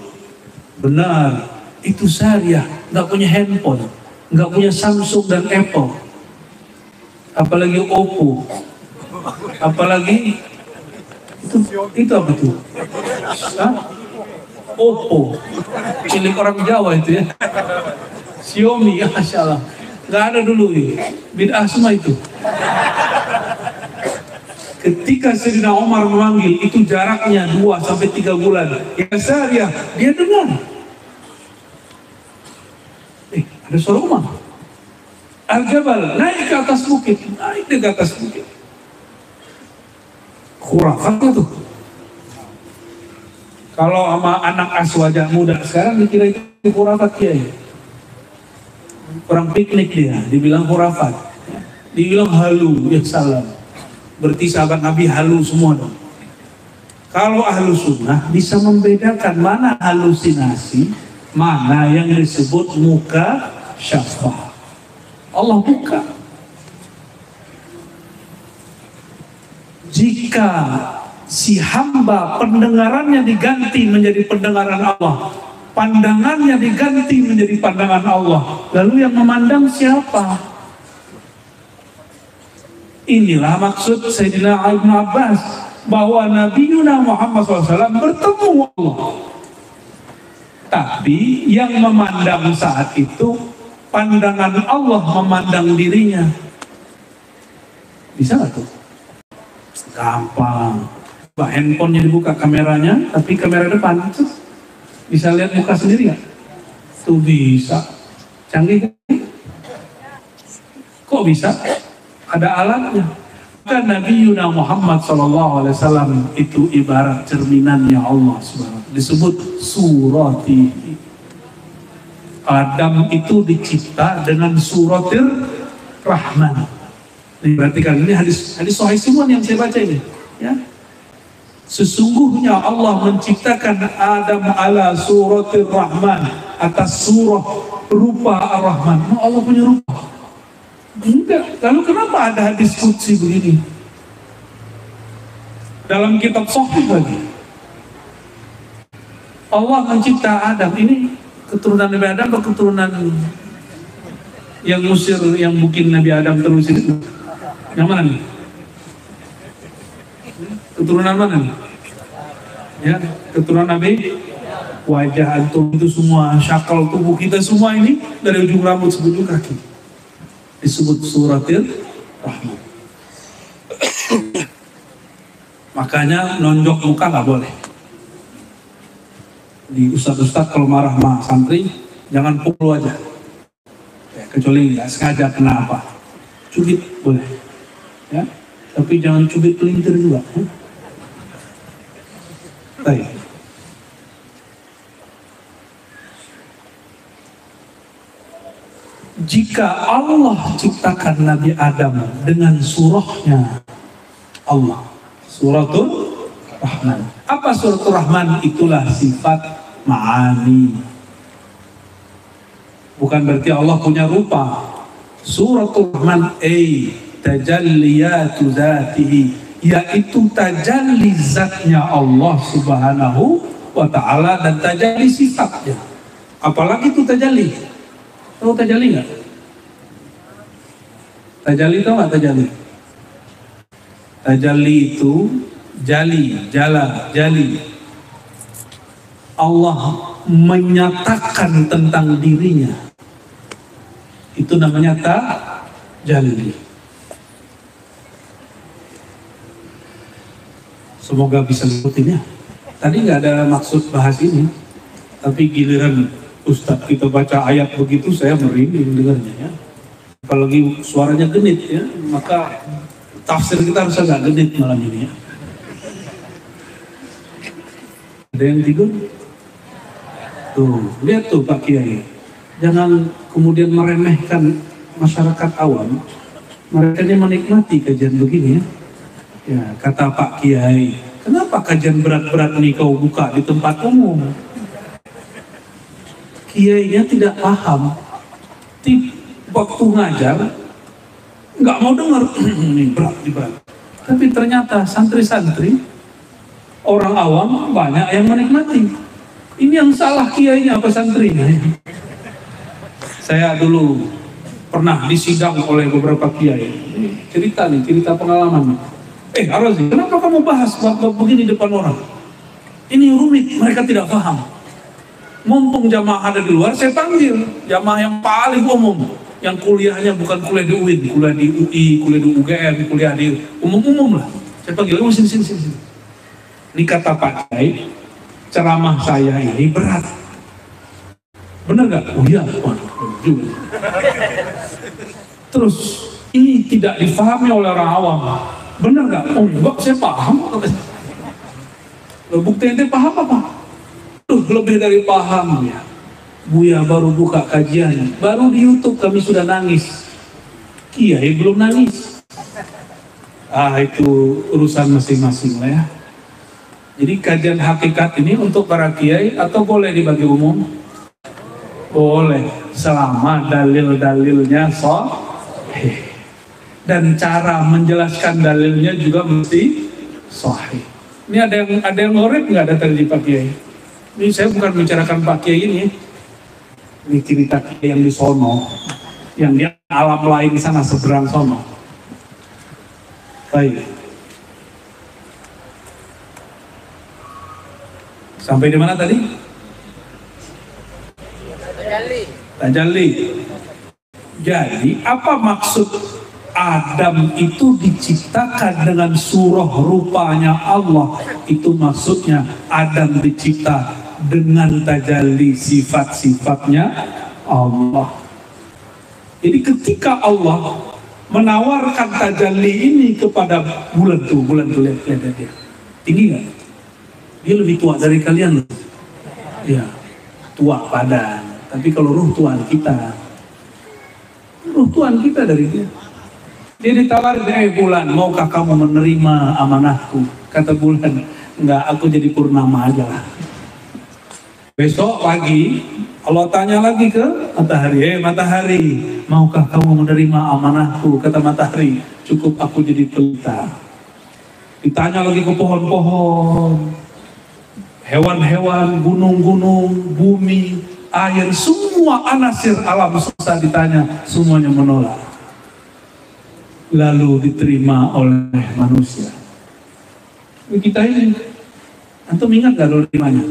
Speaker 1: Benar, itu Sariyah nggak punya handphone, nggak punya Samsung dan Apple, apalagi Oppo. Apalagi itu apa tuh? Hah? Oppo, milik orang Jawa itu ya. Xiaomi, ya Masya Allah. Nggak ada dulu ya. Bid'ah semua itu. Ketika Sayyidina Umar memanggil, itu jaraknya 2-3 bulan. Ya Sariyah, dia dengar. Ada suara Umar. Al-Jabal, naik ke atas bukit. Naik ke atas bukit. Khurafatnya tuh. Kalau sama anak aswajah muda sekarang dikira itu khurafat kiai. Orang piknik dia, dibilang khurafat. Dibilang halu, ya salam. Berarti sahabat Nabi halu semua dong. Kalau ahlu sunnah bisa membedakan mana halusinasi, mana yang disebut muka syafah. Allah buka. Jika si hamba pendengarannya diganti menjadi pendengaran Allah, pandangannya diganti menjadi pandangan Allah, lalu yang memandang siapa? Inilah maksud Sayyidina Ibn Abbas, bahwa Nabi Muhammad SAW bertemu Allah, tapi yang memandang saat itu pandangan Allah memandang dirinya. Bisa nggak tuh? Gampang. Handphonenya dibuka kameranya, tapi kamera depan bisa lihat muka sendiri nggak? Tuh bisa. Canggih kan? Kok bisa? Ada alatnya. Maka Nabi Muhammad SAW itu ibarat cerminannya Allah SWT. Disebut surati. Adam itu dicipta dengan suratir Rahman. Perhatikan, ini hadis sahih semua yang saya baca ini. Ya. Sesungguhnya Allah menciptakan Adam ala suratir Rahman, atas surah rupa Ar-Rahman. Oh, Allah punya rupa? Enggak. Lalu kenapa ada hadis qudsi begini? Dalam kitab sahih lagi. Allah mencipta Adam, ini keturunan Nabi Adam atau keturunan yang Mesir yang bikin Nabi Adam terusir itu? Yang mana nih? Keturunan mana nih? Ya, keturunan Nabi. Wajah antum itu semua, syakal tubuh kita semua ini dari ujung rambut sampai ujung kaki disebut suratir Rahman. Makanya nonjok muka nggak boleh. Di ustadz-ustadz kalau marah sama santri jangan pukul aja. Ya, kecuali nggak sengaja kenapa. Cubit boleh. Ya, tapi jangan cubit pelintir juga. Baik. Jika Allah ciptakan Nabi Adam dengan surahnya Allah, suratul Rahman. Apa suratul Rahman? Itulah sifat ma'ani. Bukan berarti Allah punya rupa. Suratul Rahman tajalliyatu dzatihi, yaitu tajalli zatnya Allah Subhanahu wa ta'ala dan tajalli sifatnya. Apalagi itu tajalli? Tahu tajalli nggak? Tajalli tahu nggak tajalli? Tajalli itu jali. Allah menyatakan tentang dirinya. Itu namanya tajalli. Semoga bisa ngikutin ya. Tadi nggak ada maksud bahas ini, tapi giliran Ustadz kita baca ayat begitu saya merinding dengarnya ya. Apalagi suaranya genit ya, maka tafsir kita harus agak genit malam ini ya. Ada yang tidur? Tuh, lihat tuh Pak Kiai. Jangan kemudian meremehkan masyarakat awam. Mereka ini menikmati kajian begini ya. Ya, kata Pak Kiai, kenapa kajian berat-berat nih kau buka di tempat umum? Kiainya tidak paham. Waktu ngajar, nggak mau dengar, ini berat. Tapi ternyata santri-santri, orang awam banyak yang menikmati. Ini yang salah kiainya apa santrinya? Saya dulu pernah disidang oleh beberapa kiai. Cerita pengalaman. Arrozi, kenapa kamu bahas bab begini depan orang? Ini rumit, mereka tidak paham. Mumpung jamaah ada di luar, saya panggil jamaah yang paling umum, yang kuliahnya bukan kuliah di UIN, kuliah di UI, kuliah di UGM, kuliah di umum lah. Saya panggil, sini. Ini kata Pak Kiai, ceramah saya ini berat. Benar nggak? Oh iya, juga. Terus ini tidak difahami oleh orang awam. Benar nggak? Oh enggak, saya paham. Bukti ente paham apa? Lebih dari paham ya. Buya baru buka kajian, baru di YouTube kami sudah nangis. Kiai belum nangis. Itu urusan masing-masing lah ya. Jadi kajian hakikat ini untuk para kiai atau boleh dibagi umum? Boleh, selama dalil-dalilnya sahih. Dan cara menjelaskan dalilnya juga mesti sahih. Ini ada yang ngorek nggak ada tadi Pak Kiai? Ini saya bukan membicarakan Pak Kiai ini. Ini cerita Kiai yang di sono, yang di alam lain di sana seberang sono. Baik. Sampai di mana tadi? Tajalli. Jadi apa maksud Adam itu diciptakan dengan surah rupanya Allah? Itu maksudnya Adam dicipta dengan tajalli sifat-sifatnya Allah. Jadi ketika Allah menawarkan tajalli ini kepada bulan tuh lihat dia. Tinggi nggak? Dia lebih tua dari kalian loh. Ya, tua badan. Tapi kalau ruh Tuhan kita dari dia. Dia ditawarin, bulan, maukah kamu menerima amanahku? Kata bulan, enggak, aku jadi purnama aja lah. Besok pagi, Allah tanya lagi ke matahari, matahari, maukah kamu menerima amanahku? Kata matahari, cukup aku jadi pelita. Ditanya lagi ke pohon-pohon, hewan-hewan, gunung-gunung, bumi, air, semua anasir alam semesta ditanya, semuanya menolak. Lalu diterima oleh manusia. Kita ini, antum ingat gak lo terimanya?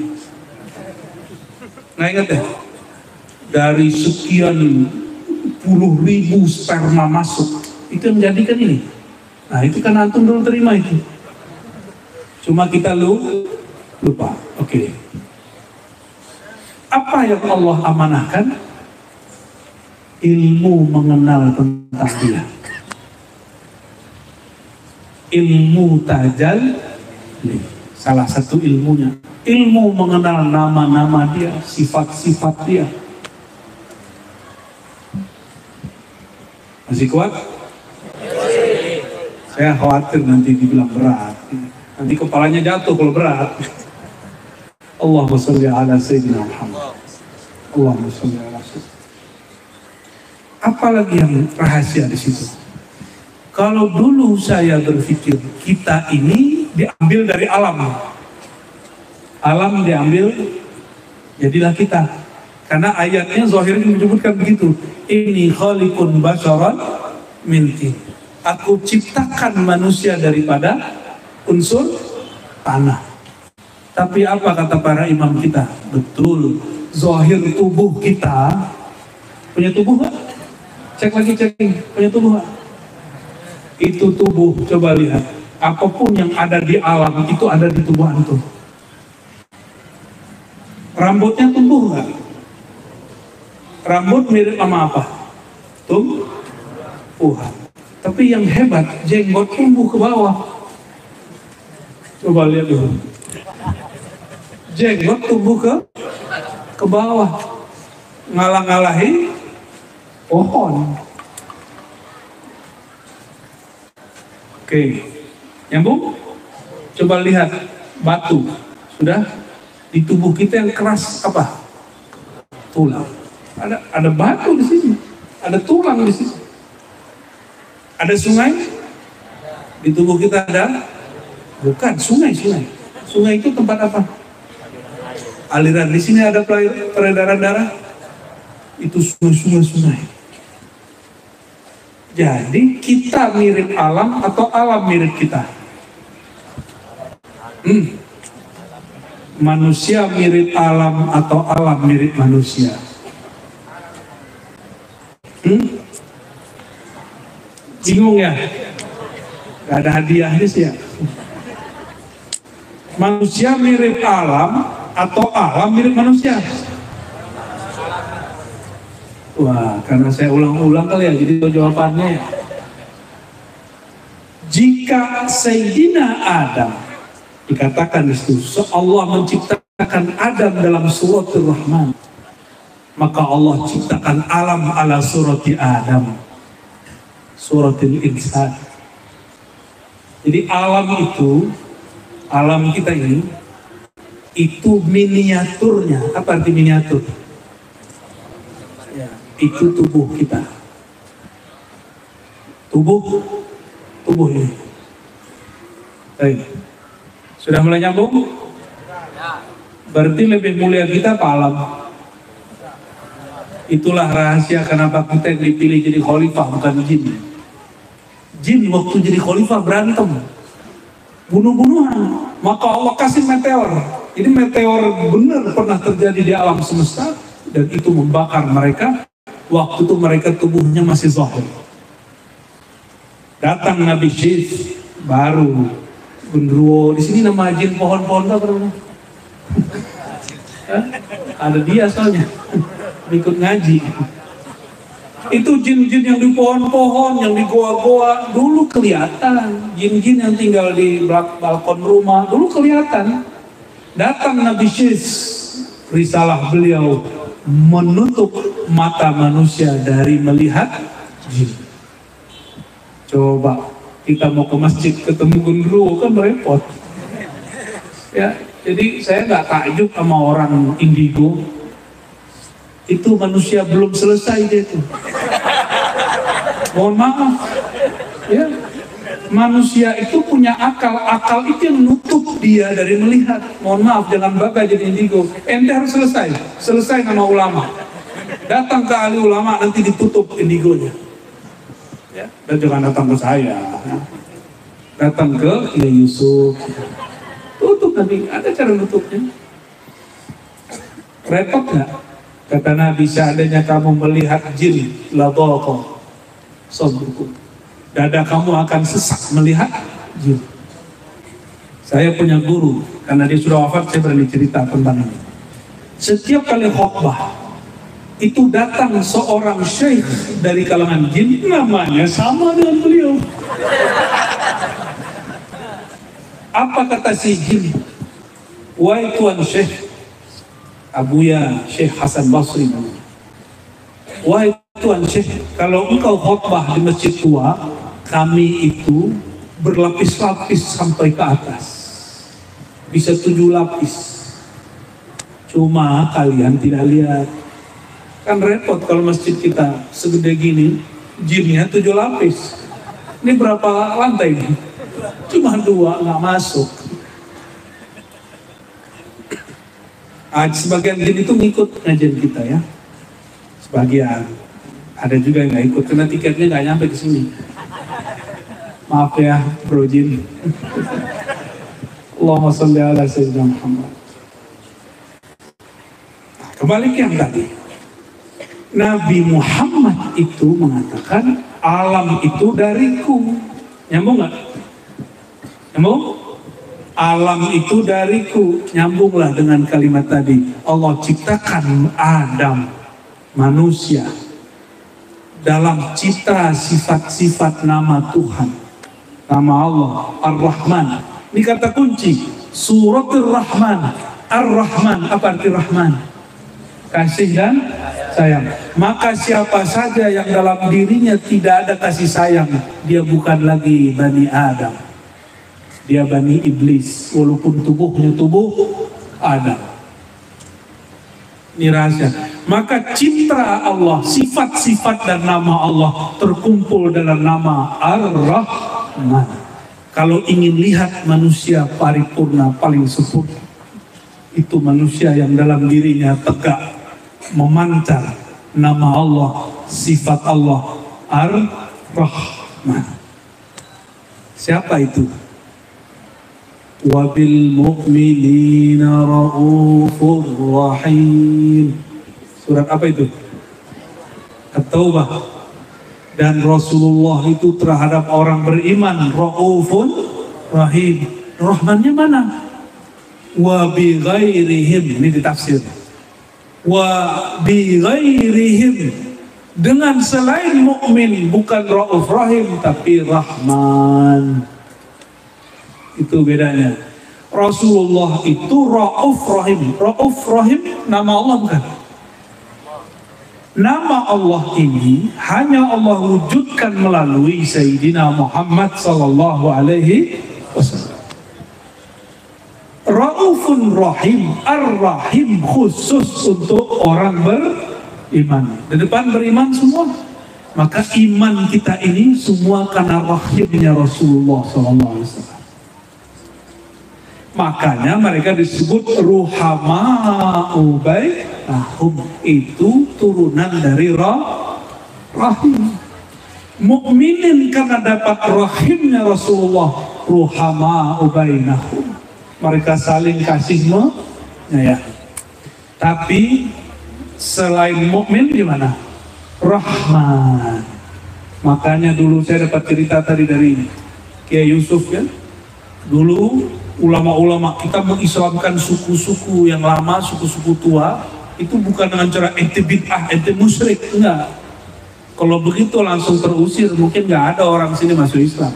Speaker 1: Nggak ingat ya? Dari sekian puluh ribu sperma masuk, itu yang menjadikan ini. Nah itu kan antum dulu terima itu. Cuma kita lupa. Oke. Apa yang Allah amanahkan? Ilmu mengenal tentang dia. Ilmu tajalli, salah satu ilmunya, ilmu mengenal nama-nama dia, sifat-sifat dia. Masih kuat? Saya khawatir nanti dibilang berat, nanti kepalanya jatuh kalau berat. Allahumma sholli ala sayyidina Muhammad. Allahumma sholli ala sayyidina. Apalagi yang rahasia di situ? Kalau dulu saya berpikir kita ini diambil dari alam. Alam diambil, jadilah kita. Karena ayatnya zahirnya menyebutkan begitu. Ini khaliqun basyaran min tin. Aku ciptakan manusia daripada unsur tanah. Tapi apa kata para imam kita? Betul, zahir tubuh kita punya tubuh gak? Cek lagi, punya tubuh gak? Itu tubuh, coba lihat. Apapun yang ada di alam itu ada di tubuh antum. Rambutnya tumbuh nggak? Rambut mirip sama apa? Tumbuhan. Tapi yang hebat, jenggot tumbuh ke bawah. Coba lihat dulu. Jenggot tumbuh ke bawah. Ngalah-ngalahi pohon. Oke, nyambung? Coba lihat batu, sudah di tubuh kita yang keras apa? Tulang. Ada batu di sini, ada tulang di sini. Ada sungai di tubuh kita ada? Bukan sungai. Sungai itu tempat apa? Aliran. Di sini ada peredaran darah. Itu sungai. Jadi kita mirip alam atau alam mirip kita? Manusia mirip alam atau alam mirip manusia? Bingung ya? Gak ada hadiahnya sih ya. Manusia mirip alam atau alam mirip manusia? Wah, karena saya ulang-ulang kali ya, jadi jawabannya ya. Jika Sayyidina Adam, dikatakan itu, Allah menciptakan Adam dalam suratul Rahman, maka Allah ciptakan alam ala surati Adam, suratul insan. Jadi alam itu, alam kita ini, itu miniaturnya. Apa arti miniatur? Itu tubuh kita. Tubuh ini. Baik. Sudah mulai nyambung? Berarti lebih mulia kita apa alam? Itulah rahasia kenapa kita yang dipilih jadi khalifah, bukan jin. Jin waktu jadi khalifah berantem, bunuh-bunuhan. Maka Allah kasih meteor. Ini meteor benar pernah terjadi di alam semesta, dan itu membakar mereka. Waktu itu mereka tubuhnya masih zahir. Datang Nabi Syekh baru Gundruwo. Di sini nama jin pohon-pohon apa namanya? Ada dia soalnya ikut ngaji. Itu jin-jin yang di pohon-pohon, yang di goa-goa dulu kelihatan. Jin-jin yang tinggal di balkon rumah dulu kelihatan. Datang Nabi Syekh, risalah beliau menutup mata manusia dari melihat jin. Coba kita mau ke masjid ketemu Gundruwo kan repot. Ya, jadi saya nggak takjub sama orang indigo. Itu manusia belum selesai dia itu. Mohon maaf. Ya, manusia itu punya akal itu yang nutup dia dari melihat. Mohon maaf, jangan bangga jadi indigo. Ente harus selesai nama ulama. Datang ke ahli ulama, nanti ditutup indigonya. Ya, dan jangan datang ke saya. Datang ke Kiai Yusuf. Tutup nanti, ada cara nutupnya. Repot nggak? Kata Nabi, seandainya kamu melihat jin, la dhaqa sadrukum. Dada kamu akan sesak melihat jin. Saya punya guru, karena dia sudah wafat, saya berani cerita tentang ini. Setiap kali khutbah, itu datang seorang syekh dari kalangan jin, namanya sama dengan beliau. Apa kata si jin? Wahai tuan syekh, Abuya Syekh Hasan Basri, wahai tuan syekh, kalau engkau khutbah di masjid tua, kami itu berlapis-lapis sampai ke atas, bisa 7 lapis. Cuma kalian tidak lihat. Kan repot kalau masjid kita segede gini, jinnya 7 lapis. Ini berapa lantai ini? Cuma 2, nggak masuk. Sebagian jin itu ngikut ngajian kita ya. Sebagian. Ada juga yang nggak ikut karena tiketnya nggak nyampe ke sini. Maaf ya, Bro Jin. Allahumma sholli ala sayyidina Muhammad. Kembali ke yang tadi. Nabi Muhammad itu mengatakan alam itu dariku. Nyambung nggak? Nyambung? Alam itu dariku. Nyambunglah dengan kalimat tadi. Allah ciptakan Adam, manusia, dalam citra sifat-sifat nama Tuhan. Nama Allah, Ar-Rahman. Ini kata kunci. Suratul Rahman. Ar-Rahman, apa arti Rahman? Kasih dan sayang. Maka siapa saja yang dalam dirinya tidak ada kasih sayang, dia bukan lagi Bani Adam. Dia Bani Iblis, walaupun tubuhnya tubuh Adam. Ini rahasia. Maka citra Allah, sifat-sifat dan nama Allah terkumpul dalam nama Ar-Rahman. Kalau ingin lihat manusia paripurna paling sempurna, itu manusia yang dalam dirinya tegak memancar nama Allah, sifat Allah, Ar-Rahman. Siapa itu? Wabil mu'minina ra'ufur rahim. Surat apa itu? At-Taubah. Dan Rasulullah itu terhadap orang beriman ra'ufun rahim. Rahmannya mana? Wa bi ghairihim, ini ditafsir. Wa bi ghairihim, dengan selain mukmin, bukan Rauf Rahim tapi Rahman. Itu bedanya. Rasulullah itu Rauf Rahim. Rauf Rahim nama Allah bukan? Nama Allah ini hanya Allah wujudkan melalui Sayyidina Muhammad sallallahu alaihi wasallam. Raufun Rahim, Ar-Rahim khusus untuk orang beriman. Di depan beriman semua. Maka iman kita ini semua karena rahimnya Rasulullah SAW. Makanya mereka disebut ruhama'u bainahum, itu turunan dari rahim. Mukminin karena dapat rahimnya Rasulullah, ruhama'u bainahum. Mereka saling kasih menyayangi. Tapi selain mukmin gimana? Rahman. Makanya dulu saya dapat cerita tadi dari Kiai Yusuf ya. Dulu ulama-ulama kita mengislamkan suku-suku yang lama, suku-suku tua, itu bukan dengan cara ente bid'ah, ente musyrik, enggak. Kalau begitu langsung terusir, mungkin nggak ada orang sini masuk Islam.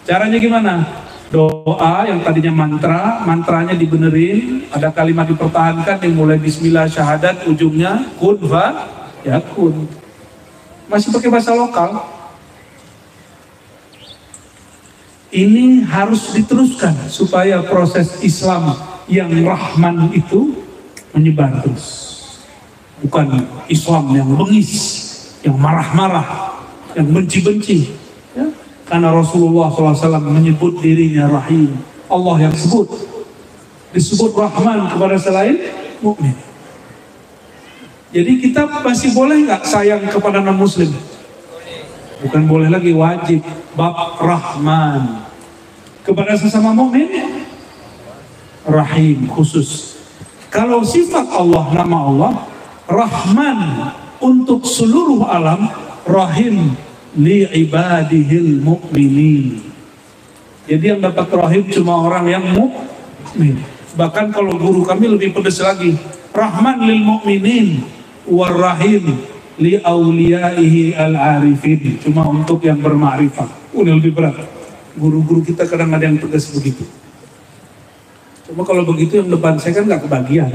Speaker 1: Caranya gimana? Doa yang tadinya mantranya dibenerin, ada kalimat dipertahankan yang mulai bismillah syahadat, ujungnya kun fa yakun. Masih pakai bahasa lokal. Ini harus diteruskan supaya proses Islam yang Rahman itu menyebar terus. Bukan Islam yang bengis, yang marah-marah, yang benci-benci. Ya? Karena Rasulullah SAW menyebut dirinya Rahim. Allah yang disebut Rahman kepada selain mukmin. Jadi kita masih boleh nggak sayang kepada non-muslim? Bukan boleh lagi, wajib. Bab Rahman. Kepada sesama mukmin Rahim khusus. Kalau sifat Allah, nama Allah Rahman untuk seluruh alam, Rahim li ibadihil mu'minin. Jadi yang dapat Rahim cuma orang yang mukmin. Bahkan kalau guru kami lebih pedas lagi, Rahman lil mu'minin war Rahim li awliyaihi al-arifin, cuma untuk yang bermakrifat. Ini lebih berat. Guru-guru kita kadang ada yang tegas begitu. Cuma kalau begitu yang depan saya kan nggak kebagian.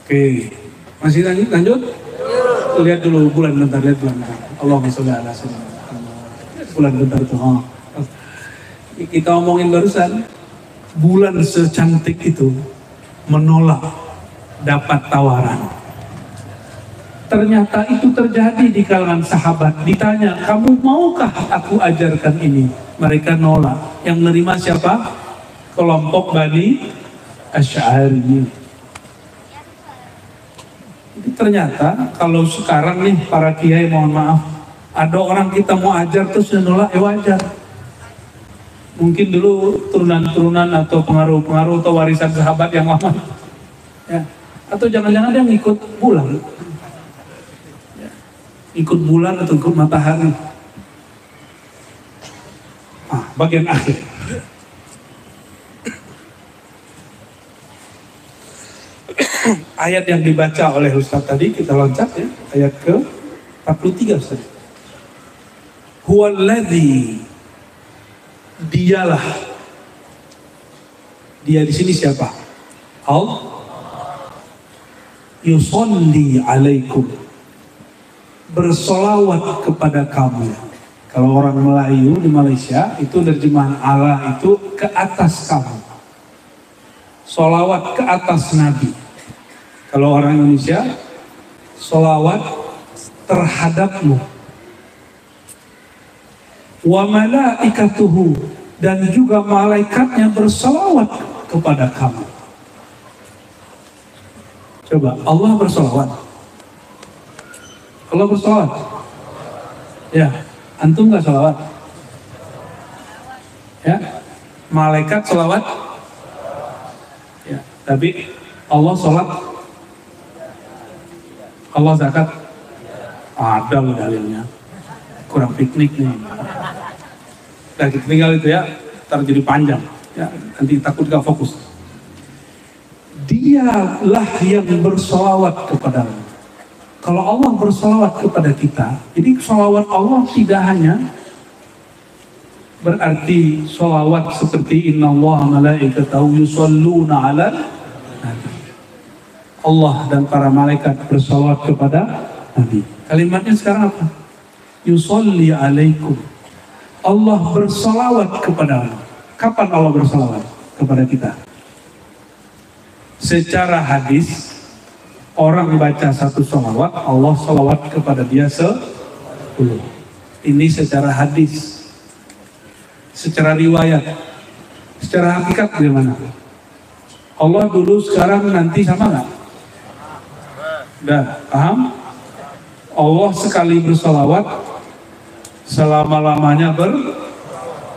Speaker 1: Oke, masih lanjut? Lihat dulu bulan bentar, lihat bulan bentar. Allahumma sholli ala sayyidina Muhammad. Bulan bentar tuh. Kita omongin barusan, bulan secantik itu menolak dapat tawaran. Ternyata itu terjadi di kalangan sahabat. Ditanya, kamu maukah aku ajarkan ini? Mereka nolak. Yang menerima siapa? Kelompok Bani Asy'ari. Jadi ternyata kalau sekarang nih para kiai, mohon maaf, ada orang kita mau ajar terus nolak, wajar. Mungkin dulu turunan-turunan atau pengaruh-pengaruh atau warisan sahabat yang lama. Ya. Atau jangan-jangan dia ngikut bulan. Ya. Ikut bulan atau ikut matahari. Bagian akhir. Ayat yang dibaca oleh Ustaz tadi, kita loncat ya. Ayat ke 43 Ustaz. Huwallazi, dialah. Dia di sini siapa? Allah. Yusolli alaikum, bersolawat kepada kamu. Kalau orang Melayu di Malaysia itu terjemahan Allah itu ke atas kamu, solawat ke atas Nabi. Kalau orang Indonesia solawat terhadapmu. Wa malaikatuhu, dan juga malaikatnya bersolawat kepada kamu. Coba, Allah bersolawat. Allah bersolawat. Ya, antum nggak solawat? Ya, malaikat solawat. Ya, tapi Allah sholat, Allah zakat. Ada loh dalilnya. Kurang piknik nih. Nah, kita tinggal itu ya, ntar jadi panjang. Ya, nanti takut gak fokus. Dialah yang bersolawat kepadamu. Kalau Allah bersolawat kepada kita, jadi solawat Allah tidak hanya berarti solawat seperti innallaha malaikatahu yusholluna 'alan nabi. Allah dan para malaikat bersolawat kepada Nabi. Kalimatnya sekarang apa? Yusolli alaikum. Allah bersolawat kepadamu. Kapan Allah bersolawat kepada kita? Secara hadis, orang baca satu sholawat, Allah sholawat kepada dia 10. Ini secara hadis. Secara riwayat. Secara hakikat bagaimana? Allah dulu, sekarang, nanti sama nggak? Udah, paham? Allah sekali bersolawat, selama-lamanya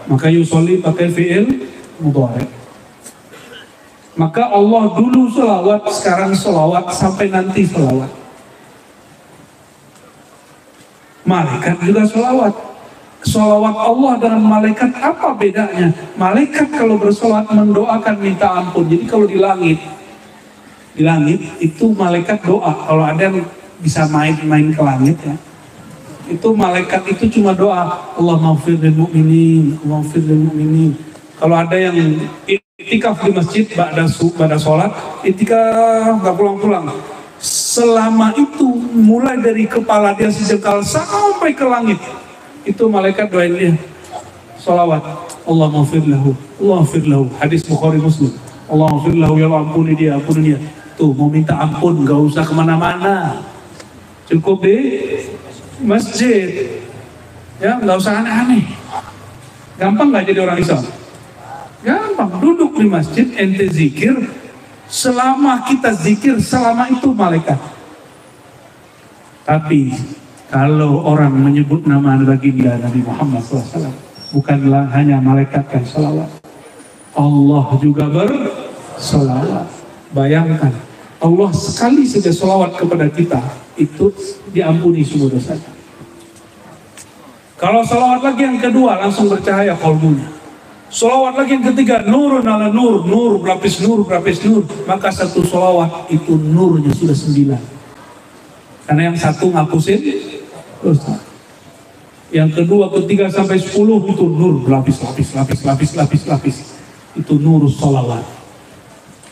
Speaker 1: maka yusolli pakai fi'il mudhari'. Maka Allah dulu sholawat, sekarang sholawat, sampai nanti sholawat. Malaikat juga sholawat. Sholawat Allah dengan malaikat apa bedanya? Malaikat kalau bersolawat mendoakan minta ampun. Jadi kalau di langit itu malaikat doa. Kalau ada yang bisa main ke langit ya, itu malaikat itu cuma doa, Allah maghfir lil mu'minin, Allah maghfir lil mu'minin. Kalau ada yang itikaf di masjid pada sholat, itikaf nggak pulang-pulang, selama itu mulai dari kepala dia sejengkal sampai ke langit, itu malaikat doain dia sholawat, Allah maghfir lahu, Allah maghfir lahu. Hadis Bukhari Muslim, Allah maghfir lahu, ya Allah ampuni dia. Tuh mau minta ampun nggak usah kemana-mana, cukup di masjid, ya nggak usah aneh-aneh. Gampang nggak jadi orang Islam? Gampang, duduk di masjid, ente zikir, selama kita zikir, selama itu malaikat. Tapi kalau orang menyebut nama baginda Nabi Muhammad SAW, bukanlah hanya malaikat yang salawat, Allah juga bersalawat. Bayangkan, Allah sekali saja salawat kepada kita, itu diampuni semua dosa. Kalau salawat lagi yang kedua, langsung bercahaya qalbunya. Salawat lagi yang ketiga, nurun ala nur, nur berlapis nur, maka satu salawat itu nurnya sudah 9. Karena yang satu ngapusin dosa. Yang kedua, ketiga sampai 10 itu nur berlapis. Itu nur salawat.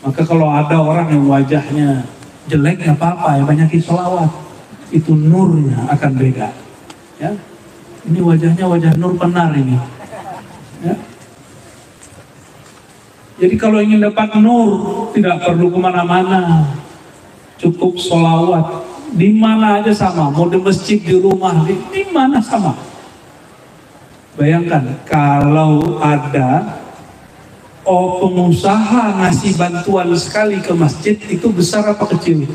Speaker 1: Maka kalau ada orang yang wajahnya jelek, nggak apa-apa ya, banyakin sholawat, itu nurnya akan beda. Ya, ini wajahnya wajah nur benar ini. Ya. Jadi kalau ingin dapat nur, tidak perlu kemana-mana, cukup sholawat Di mana aja sama, mau di masjid, di rumah, di mana sama. Bayangkan kalau ada pengusaha ngasih bantuan sekali ke masjid, itu besar apa kecil?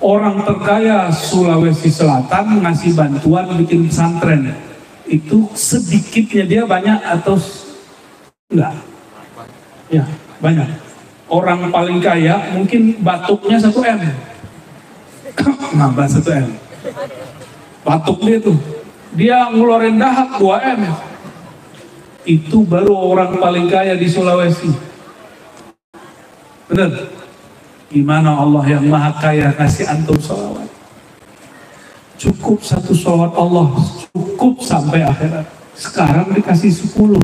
Speaker 1: Orang terkaya Sulawesi Selatan ngasih bantuan bikin pesantren, itu sedikitnya dia banyak atau enggak? Ya, banyak. Orang paling kaya mungkin batuknya 1 M. Nambah 1 M. Batuk dia tuh. Dia ngeluarin dahak 2 M. Itu baru orang paling kaya di Sulawesi. Benar? Gimana Allah yang maha kaya kasih antum sholawat? Cukup 1 sholawat Allah, cukup sampai akhirat. Sekarang dikasih 10.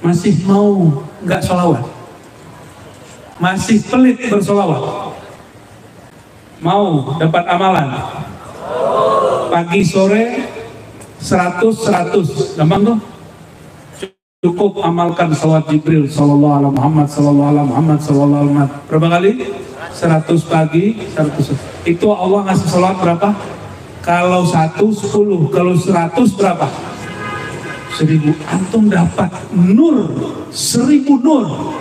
Speaker 1: Masih mau nggak sholawat? Masih pelit bersolawat? Mau dapat amalan? Pagi sore 100 gampang tuh. Cukup amalkan salawat Jibril sallallahu alaihi Muhammad sallallahu alaihi Muhammad sallallahu alaihi Muhammad. Berapa kali? 100 pagi, 100. Itu Allah ngasih salawat berapa? Kalau 1 10, kalau 100 berapa? 1000. Antum dapat nur 1000 nur.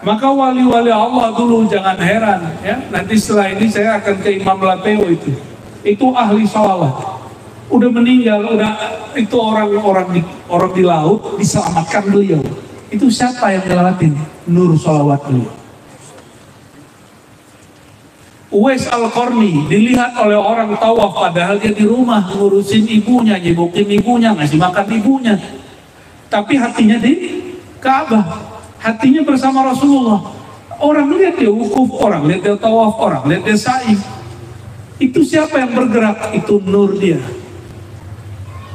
Speaker 1: Maka wali-wali Allah dulu jangan heran ya. Nanti setelah ini saya akan ke Imam Lateo itu ahli sholawat. Udah meninggal, itu orang di laut diselamatkan beliau. Itu siapa yang ngelawatin? Nur sholawat beliau. Uwais Al-Qarni dilihat oleh orang tawaf padahal dia di rumah ngurusin ibunya, nyibukin ibunya, ngasih makan ibunya. Tapi hatinya di Ka'bah. Hatinya bersama Rasulullah. Orang lihat dia wukuf, orang lihat dia tawaf, orang lihat dia sa'i. Itu siapa yang bergerak? Itu nur dia.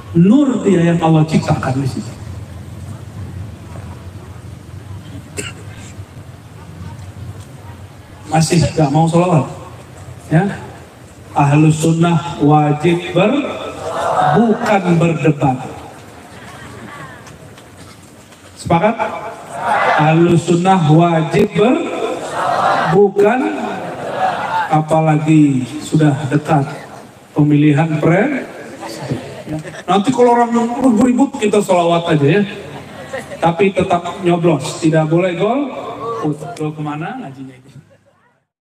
Speaker 1: Nur dia yang Allah ciptakan di situ. Masih gak mau sholawat? Ya, Ahlus Sunnah wajib bukan berdebat. Sepakat? Ahlus Sunnah wajib bukan, apalagi sudah dekat pemilihan nanti kalau orang ribut kita sholawat aja ya, tapi tetap nyoblos, tidak boleh gol kemana ngajinya itu.